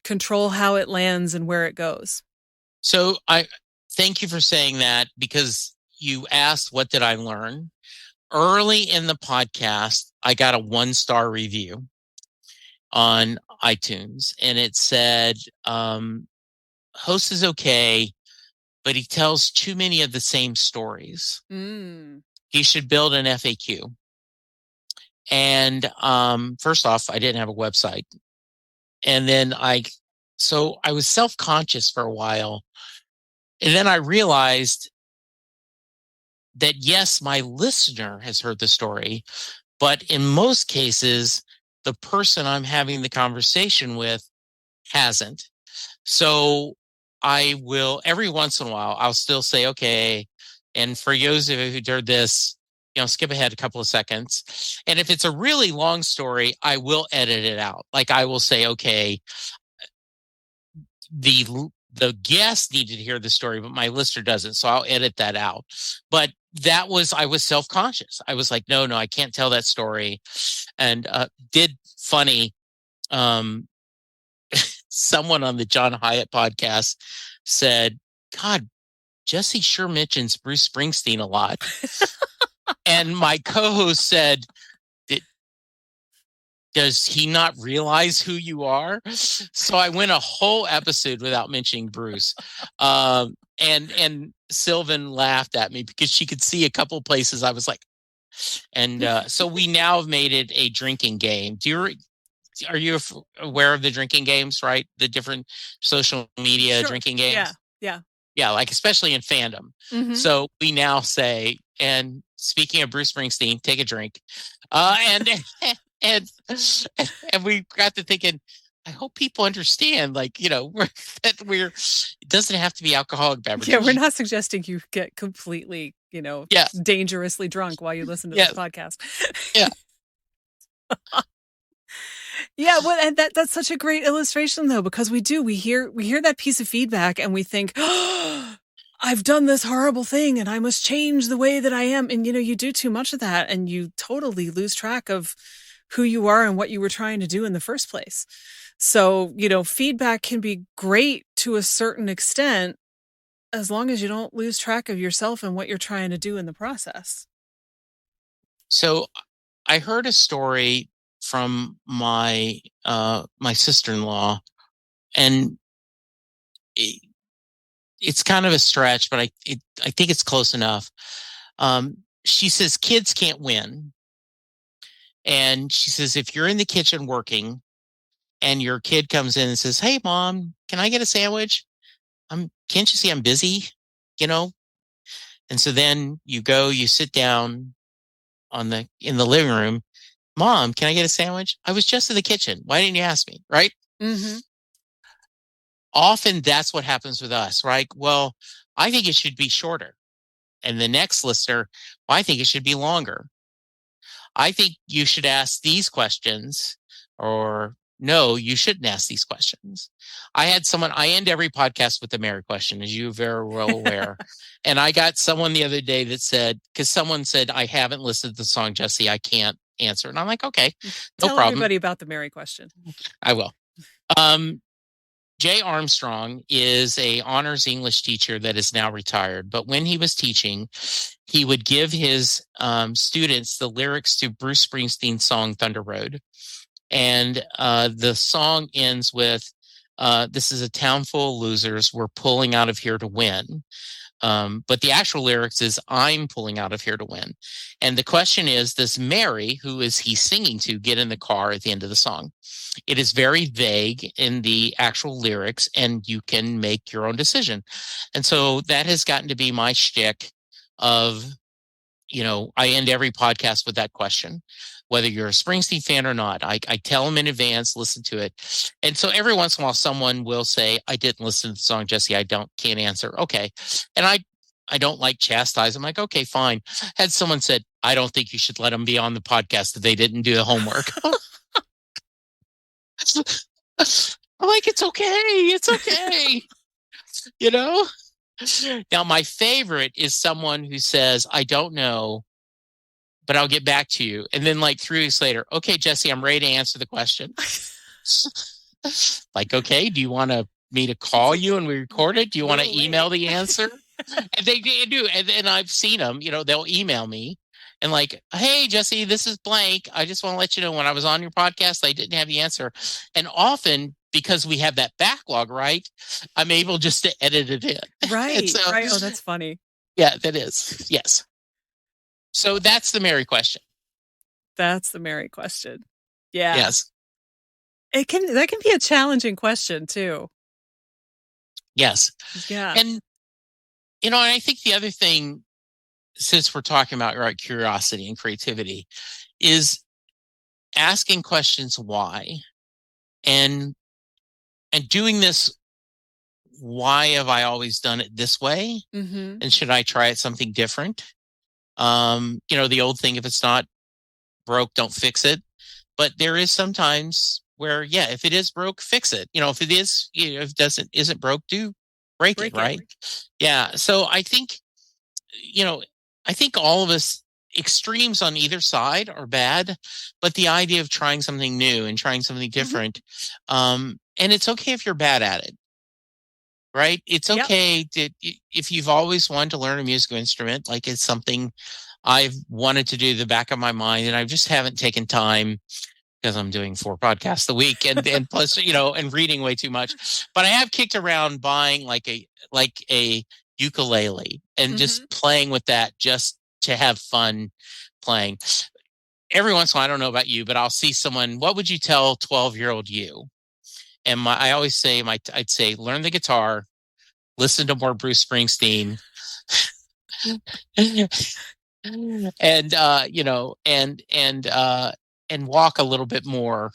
control how it lands and where it goes. So I thank you for saying that, because you asked, what did I learn? Early in the podcast, I got a 1-star review on iTunes, and it said, host is okay, but he tells too many of the same stories. He should build an FAQ. And first off, I didn't have a website. And then so I was self-conscious for a while. And then I realized that, yes, my listener has heard the story, but in most cases, the person I'm having the conversation with hasn't. So I will, every once in a while, I'll still say, okay. And for those of you who heard this, skip ahead a couple of seconds. And if it's a really long story, I will edit it out. Like I will say, okay, the guest needed to hear the story, but my listener doesn't. So I'll edit that out. But I was self-conscious. I was like, no, I can't tell that story. And funny, someone on the John Hiatt podcast said, God, Jesse sure mentions Bruce Springsteen a lot. And my co-host said, does he not realize who you are? So I went a whole episode without mentioning Bruce. And Sylvan laughed at me because she could see a couple of places I was like, and so we now have made it a drinking game. Are you aware of the drinking games, right? The different social media drinking games? Yeah, like especially in fandom. Mm-hmm. So we now say, and speaking of Bruce Springsteen, take a drink. And we got to thinking, I hope people understand, that it doesn't have to be alcoholic beverages. Yeah, we're not suggesting you get completely, dangerously drunk while you listen to this podcast. Yeah. Yeah, well, and that's such a great illustration, though, because we hear that piece of feedback and we think, oh, I've done this horrible thing and I must change the way that I am. And, you do too much of that and you totally lose track of who you are and what you were trying to do in the first place. So, feedback can be great to a certain extent as long as you don't lose track of yourself and what you're trying to do in the process. So I heard a story from my sister-in-law, and it's kind of a stretch, but I think it's close enough. She says kids can't win. And she says, if you're in the kitchen working and your kid comes in and says, "Hey, Mom, can I get a sandwich? Can't you see I'm busy?" You know? And so then you go, you sit down in the living room. "Mom, can I get a sandwich? I was just in the kitchen. Why didn't you ask me?" Right? Mm-hmm. Often that's what happens with us, right? Well, I think it should be shorter. And the next listener, well, I think it should be longer. I think you should ask these questions, or no, you shouldn't ask these questions. I end every podcast with the Mary question, as you're very well aware. And I got someone the other day that said, because someone said, "I haven't listened to the song, Jesse, I can't answer." And I'm like, okay, no Tell problem. everybody about the Mary question. I will. Jay Armstrong is a honors English teacher that is now retired. But when he was teaching, he would give his students the lyrics to Bruce Springsteen's song Thunder Road. And the song ends with, "This is a town full of losers. We're pulling out of here to win." But the actual lyrics is, "I'm pulling out of here to win." And the question is, does Mary, who is he singing to, get in the car at the end of the song? It is very vague in the actual lyrics, and you can make your own decision. And so that has gotten to be my shtick of, I end every podcast with that question. Whether you're a Springsteen fan or not, I tell them in advance, listen to it. And so every once in a while, someone will say, "I didn't listen to the song, Jesse. Can't answer." Okay. And I don't like chastise. I'm like, okay, fine. Had someone said, "I don't think you should let them be on the podcast if they didn't do the homework." I'm like, it's okay. It's okay. Now, my favorite is someone who says, "I don't know, but I'll get back to you." And then like 3 weeks later, "Okay, Jesse, I'm ready to answer the question." Like, okay, do you want me to call you and we record it? Do you want to email the answer? And they do. And I've seen them, they'll email me and like, "Hey, Jesse, this is blank. I just want to let you know when I was on your podcast, I didn't have the answer." And often, because we have that backlog, right, I'm able just to edit it in. Right, So, right. Oh, that's funny. Yeah, that is. Yes. So that's the Mary question. That's the Mary question. Yeah. Yes. That can be a challenging question too. Yes. Yeah. And, and I think the other thing, since we're talking about curiosity and creativity, is asking questions why, and doing this. Why have I always done it this way? Mm-hmm. And should I try it something different? The old thing, if it's not broke, don't fix it. But there is sometimes where, yeah, if it is broke, fix it. If it is, if it isn't broke, do break it, right? Yeah. So I think, all of us, extremes on either side are bad, but the idea of trying something new and trying something different, and it's okay if you're bad at it. Right? It's okay if you've always wanted to learn a musical instrument, like it's something I've wanted to do in the back of my mind, and I just haven't taken time because I'm doing 4 podcasts a week and plus, and reading way too much. But I have kicked around buying like a ukulele and just playing with that just to have fun playing. Every once in a while, I don't know about you, but I'll see someone, "What would you tell 12-year-old you?" And I always say, I'd say, learn the guitar, listen to more Bruce Springsteen, and and walk a little bit more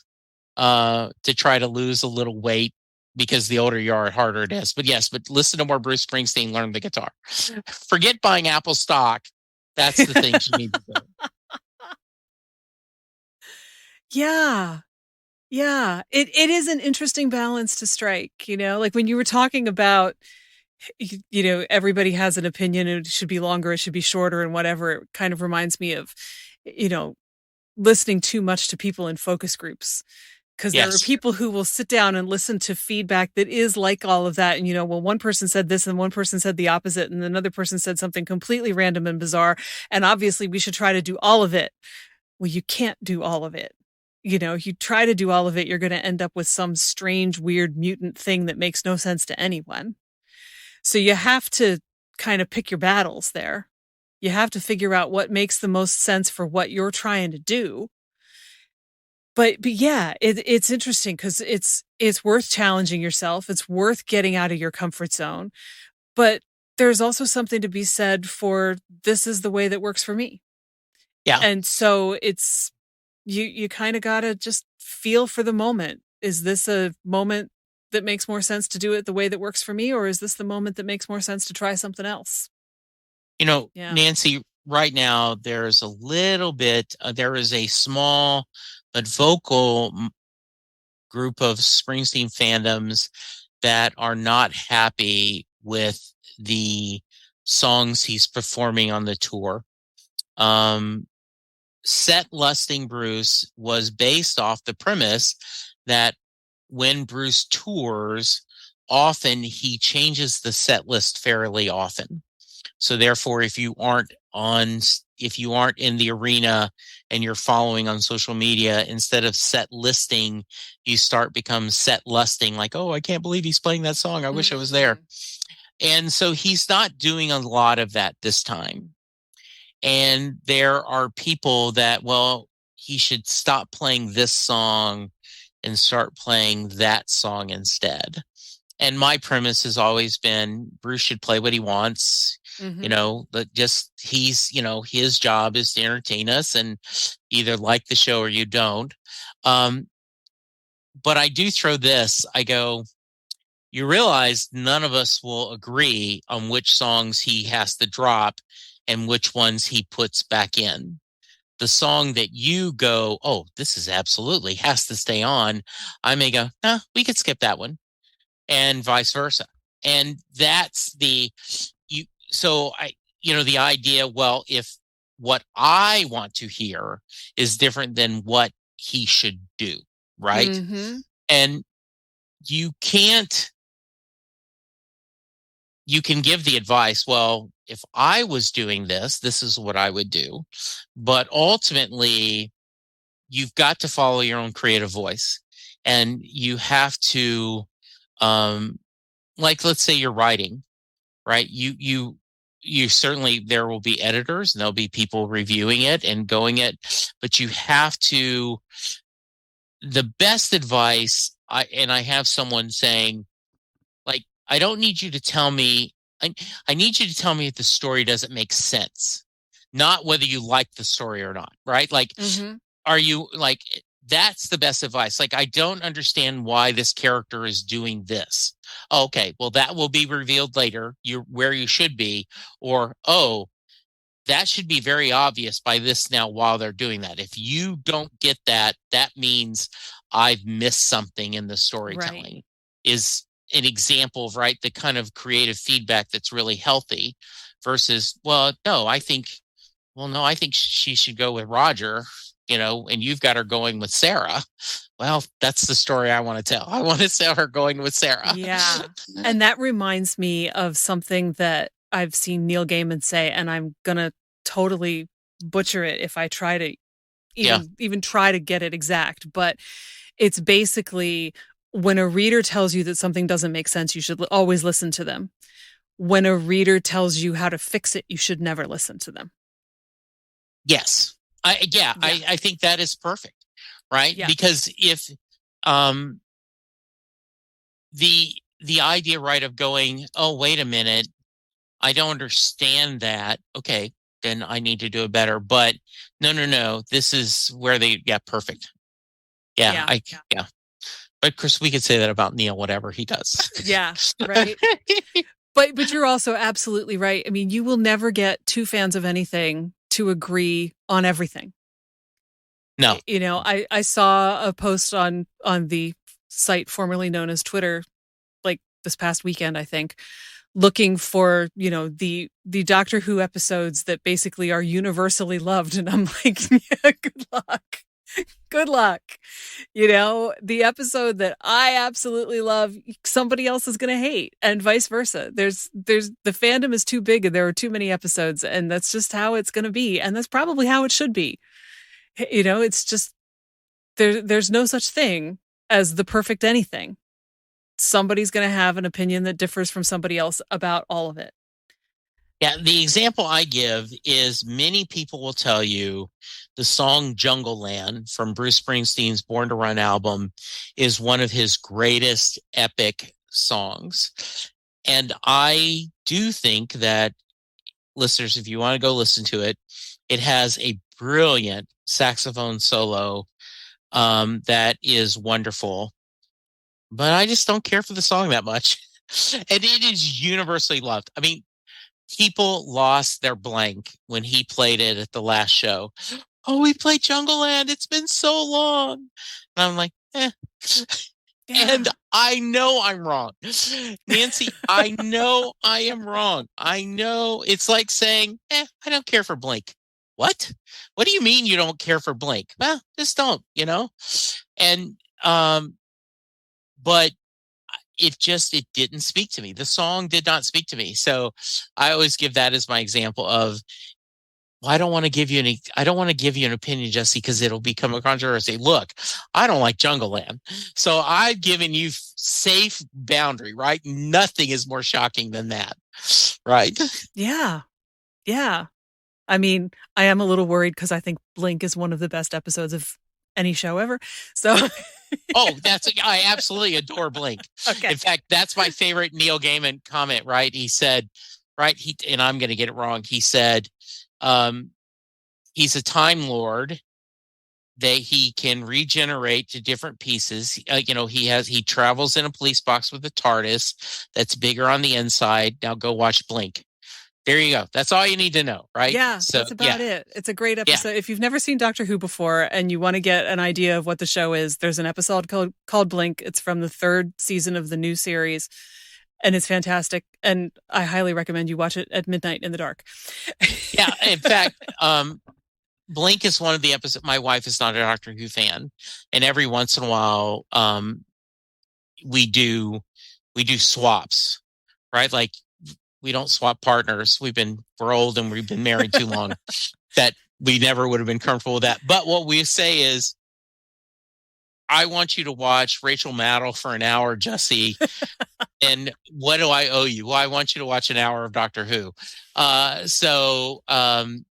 to try to lose a little weight, because the older you are, the harder it is. But yes, listen to more Bruce Springsteen, learn the guitar. Forget buying Apple stock. That's the thing you need to do. Yeah. Yeah. It is an interesting balance to strike, like when you were talking about, everybody has an opinion and it should be longer, it should be shorter and whatever. It kind of reminds me of, listening too much to people in focus groups. Because there are people who will sit down and listen to feedback that is like all of that. And, well, one person said this and one person said the opposite, and another person said something completely random and bizarre. And obviously we should try to do all of it. Well, you can't do all of it. You try to do all of it, you're going to end up with some strange, weird mutant thing that makes no sense to anyone. So you have to kind of pick your battles there. You have to figure out what makes the most sense for what you're trying to do. But yeah, it's interesting because it's worth challenging yourself. It's worth getting out of your comfort zone. But there's also something to be said for this is the way that works for me. Yeah. And so it's you kind of got to just feel for the moment. Is this a moment that makes more sense to do it the way that works for me, or is this the moment that makes more sense to try something else? Yeah. Nancy, right now there's a little bit, there is a small but vocal group of Springsteen fandoms that are not happy with the songs he's performing on the tour. Set Lusting Bruce was based off the premise that when Bruce tours, often he changes the set list fairly often. So therefore, if you aren't in the arena and you're following on social media, instead of set listing, you become set lusting, like, oh, I can't believe he's playing that song. I wish I was there. And so he's not doing a lot of that this time. And there are people that, well, he should stop playing this song and start playing that song instead. And my premise has always been Bruce should play what he wants. But just his job is to entertain us, and either like the show or you don't. But I do throw this. I go, you realize none of us will agree on which songs he has to drop and which ones he puts back in. The song that you go, oh, this is absolutely has to stay on, I may go, no, we could skip that one, and vice versa. And that's the idea, well, if what I want to hear is different than what he should do, right? And you can give the advice, well, if I was doing this, this is what I would do. But ultimately, you've got to follow your own creative voice. And you have to, let's say you're writing, right? You certainly, there will be editors and there'll be people reviewing it and going it, but you have to, the best advice, I have someone saying, like, I don't need you to tell me, I need you to tell me if the story doesn't make sense, not whether you like the story or not, right? Like, are you like, that's the best advice. Like, I don't understand why this character is doing this. Oh, okay, well, that will be revealed later. You're where you should be. Or, oh, that should be very obvious by this now while they're doing that. If you don't get that, that means I've missed something in the storytelling. Right. Is an example of, right, the kind of creative feedback that's really healthy versus, no, I think she should go with Roger, and you've got her going with Sarah. Well, that's the story I want to tell. I want to tell her going with Sarah. Yeah. And that reminds me of something that I've seen Neil Gaiman say, and I'm going to totally butcher it if I try to even try to get it exact. But it's basically, when a reader tells you that something doesn't make sense, you should always listen to them. When a reader tells you how to fix it, you should never listen to them. Yes. I think that is perfect, right? Yeah. Because if the idea, right, of going, oh, wait a minute, I don't understand that. Okay, then I need to do it better. But no, this is where perfect. Yeah. But Chris, we could say that about Neil, whatever he does. Yeah, right. But you're also absolutely right. I mean, you will never get two fans of anything to agree on everything. No. I saw a post on the site formerly known as Twitter, like this past weekend, I think, looking for, the Doctor Who episodes that basically are universally loved. And I'm like, yeah, good luck. Good luck. The episode that I absolutely love, somebody else is going to hate, and vice versa. There's the fandom is too big and there are too many episodes, and that's just how it's going to be. And that's probably how it should be. It's just, there's no such thing as the perfect anything. Somebody's going to have an opinion that differs from somebody else about all of it. Yeah, the example I give is many people will tell you the song Jungle Land from Bruce Springsteen's Born to Run album is one of his greatest epic songs. And I do think that, listeners, if you want to go listen to it, it has a brilliant saxophone solo that is wonderful. But I just don't care for the song that much. And it is universally loved. I mean, people lost their blank when he played it at the last show. Oh, we played Jungle Land. It's been so long. And I'm like, eh. Yeah. And I know I'm wrong. Nancy, I know I am wrong. I know it's like saying, I don't care for Blink. What? What do you mean you don't care for Blink? Well, just don't, And, but it didn't speak to me. The song did not speak to me. So I always give that as my example of, well, I don't want to give you an opinion, Jesse, because it'll become a controversy. Look, I don't like Jungle Land. So I've given you safe boundary, right? Nothing is more shocking than that. Right. Yeah. Yeah. I mean, I am a little worried because I think Blink is one of the best episodes of any show ever. So I absolutely adore Blink. Okay. In fact, that's my favorite Neil Gaiman comment, right? He said, and I'm going to get it wrong. He said, he's a Time Lord, that he can regenerate to different pieces. He travels in a police box with a TARDIS that's bigger on the inside. Now go watch Blink. There you go. That's all you need to know, right? Yeah, so, that's about it. It's a great episode. Yeah. If you've never seen Doctor Who before and you want to get an idea of what the show is, there's an episode called Blink. It's from the 3rd season of the new series, and it's fantastic. And I highly recommend you watch it at midnight in the dark. Yeah, in fact, Blink is one of the episodes. My wife is not a Doctor Who fan, and every once in a while, we do swaps, right? Like, we don't swap partners. We're old and we've been married too long that we never would have been comfortable with that. But what we say is, I want you to watch Rachel Maddow for an hour, Jesse. And what do I owe you? Well, I want you to watch an hour of Doctor Who. And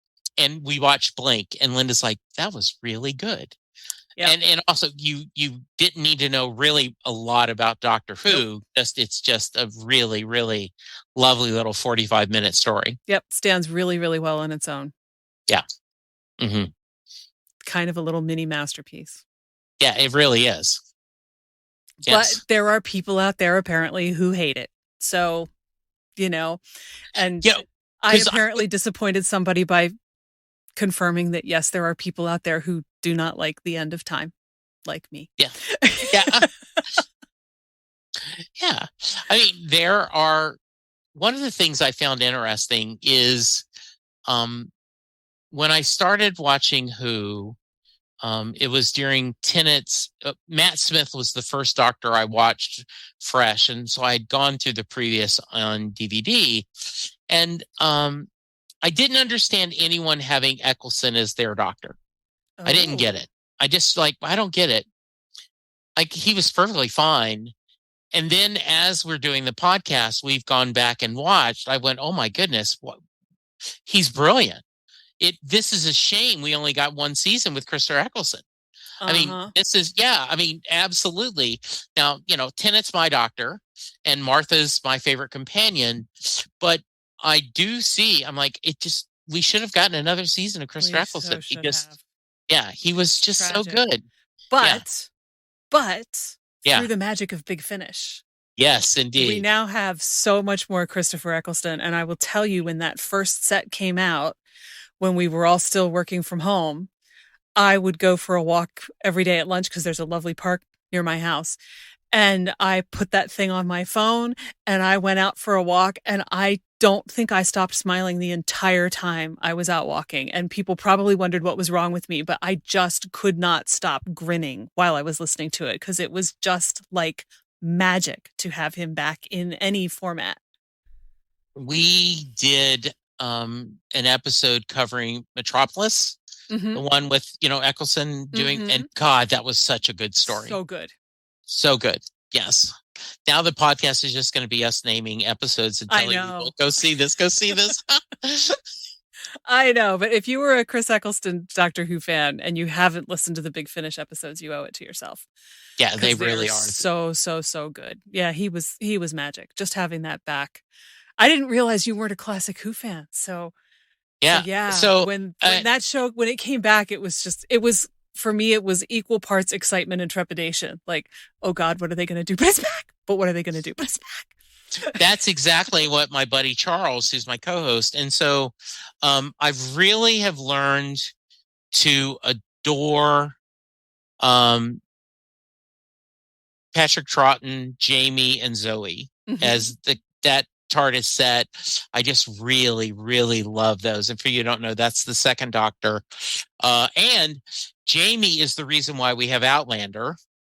we watched Blink, and Linda's like, that was really good. Yeah. And also you didn't need to know really a lot about Doctor Who. Nope. It's just a really, really lovely little 45-minute story. Yep. Stands really, really well on its own. Yeah. Mm-hmm. Kind of a little mini masterpiece. Yeah, it really is. Yes. But there are people out there apparently who hate it. So, and I apparently disappointed somebody by confirming that, yes, there are people out there who do not like the end of time, like me. Yeah. Yeah. Yeah. I mean, one of the things I found interesting is when I started watching Who, it was during Tennant's, Matt Smith was the first Doctor I watched fresh. And so I had gone through the previous on DVD, and I didn't understand anyone having Eccleston as their Doctor. Oh. I didn't get it. I just I don't get it. He was perfectly fine. And then as we're doing the podcast, we've gone back and watched. I went, oh my goodness, he's brilliant. This is a shame we only got one season with Christopher Eccleston. I mean, absolutely. Now, Tennant's my Doctor and Martha's my favorite companion, but I do see, I'm like, we should have gotten another season of Christopher Eccleston. He was just tragic. So good. But through the magic of Big Finish. Yes, indeed. We now have so much more Christopher Eccleston. And I will tell you, when that first set came out, when we were all still working from home, I would go for a walk every day at lunch because there's a lovely park near my house. And I put that thing on my phone and I went out for a walk, and I don't think I stopped smiling the entire time I was out walking. And people probably wondered what was wrong with me, but I just could not stop grinning while I was listening to it because it was just like magic to have him back in any format. We did an episode covering Metropolis, the one with, Eccleston doing, and God, that was such a good story. So good. So good. Yes. Now the podcast is just going to be us naming episodes and telling people, go see this, go see this. I know, but if you were a Chris Eccleston Doctor Who fan and you haven't listened to the Big Finish episodes, you owe it to yourself. Yeah, they really are so good. Yeah, he was magic. Just having that back. I didn't realize you weren't a classic Who fan. So when that show, when it came back, it was for me, it was equal parts excitement and trepidation. Like, oh God, what are they going to do? But it's back. But what are they going to do? But it's back. That's exactly what my buddy Charles, who's my co-host. And so I've really have learned to adore Patrick Troughton, Jamie, and Zoe as that TARDIS set. I just really, really love those. And for you who don't know, that's the second Doctor. And Jamie is the reason why we have Outlander.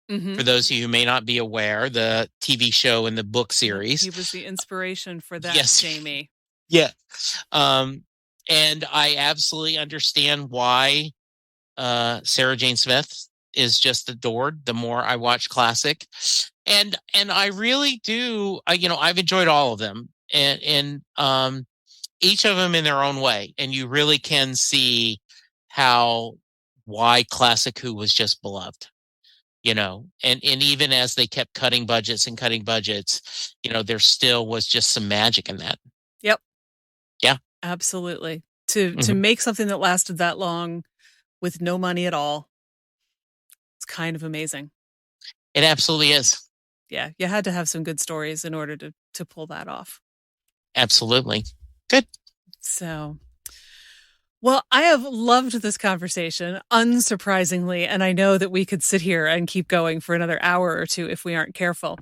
For those of you who may not be aware, the TV show and the book series. He was the inspiration for that, Jamie. Yeah. And I absolutely understand why Sarah Jane Smith is just adored the more I watch classic. And I really do, I've enjoyed all of them. And each of them in their own way. And you really can see why Classic Who was just beloved. And even as they kept cutting budgets, there still was just some magic in that. Yep. Yeah. Absolutely. To make something that lasted that long with no money at all, it's kind of amazing. It absolutely is. Yeah. You had to have some good stories in order to pull that off. Absolutely. Good. So... Well, I have loved this conversation, unsurprisingly, and I know that we could sit here and keep going for another hour or two if we aren't careful.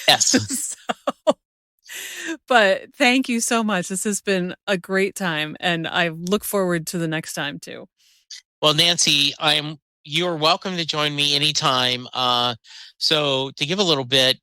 Yes. But thank you so much. This has been a great time, and I look forward to the next time, too. Well, Nancy, you're welcome to join me anytime. So to give a little bit,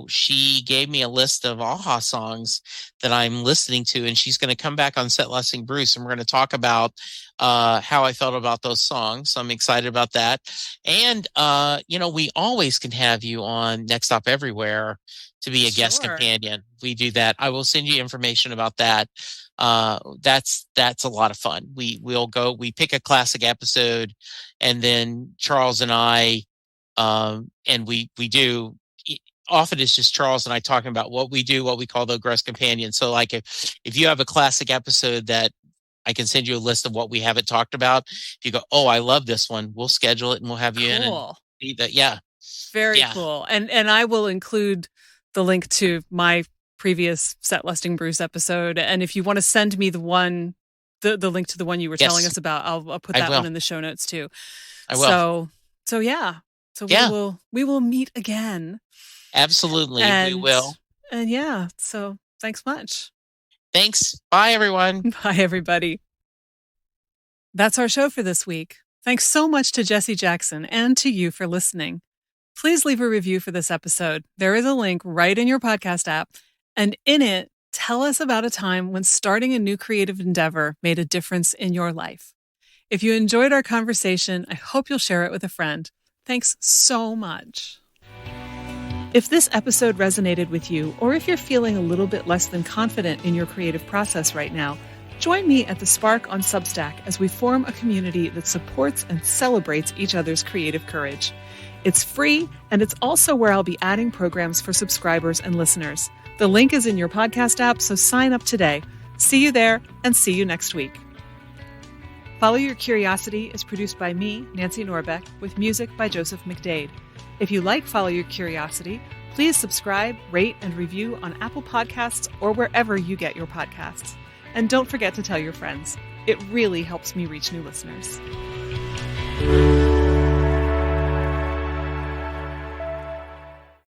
she gave me a list of AHA songs that I'm listening to, and she's going to come back on Set Listing Bruce, and we're going to talk about how I felt about those songs. So I'm excited about that. And, we always can have you on Next Stop Everywhere to be a guest companion. We do that. I will send you information about that. That's a lot of fun. We pick a classic episode, and then Charles and I, and we do. Often it's just Charles and I talking about what we do, what we call the Gross Companion. So like if you have a classic episode that I can send you a list of what we haven't talked about. If you go, oh, I love this one, we'll schedule it and we'll have you in and see that. Yeah. Very cool. And I will include the link to my previous Set Listing Bruce episode. And if you want to send me the link to the one you were telling us about, I'll put that one in the show notes too. I will. So yeah. We will meet again. Absolutely, we will. And yeah, so thanks much. Thanks. Bye, everyone. Bye, everybody. That's our show for this week. Thanks so much to Jesse Jackson and to you for listening. Please leave a review for this episode. There is a link right in your podcast app, and in it, tell us about a time when starting a new creative endeavor made a difference in your life. If you enjoyed our conversation, I hope you'll share it with a friend. Thanks so much. If this episode resonated with you, or if you're feeling a little bit less than confident in your creative process right now, join me at The Spark on Substack as we form a community that supports and celebrates each other's creative courage. It's free, and it's also where I'll be adding programs for subscribers and listeners. The link is in your podcast app, so sign up today. See you there, and see you next week. Follow Your Curiosity is produced by me, Nancy Norbeck, with music by Joseph McDade. If you like Follow Your Curiosity, please subscribe, rate, and review on Apple Podcasts or wherever you get your podcasts. And don't forget to tell your friends. It really helps me reach new listeners.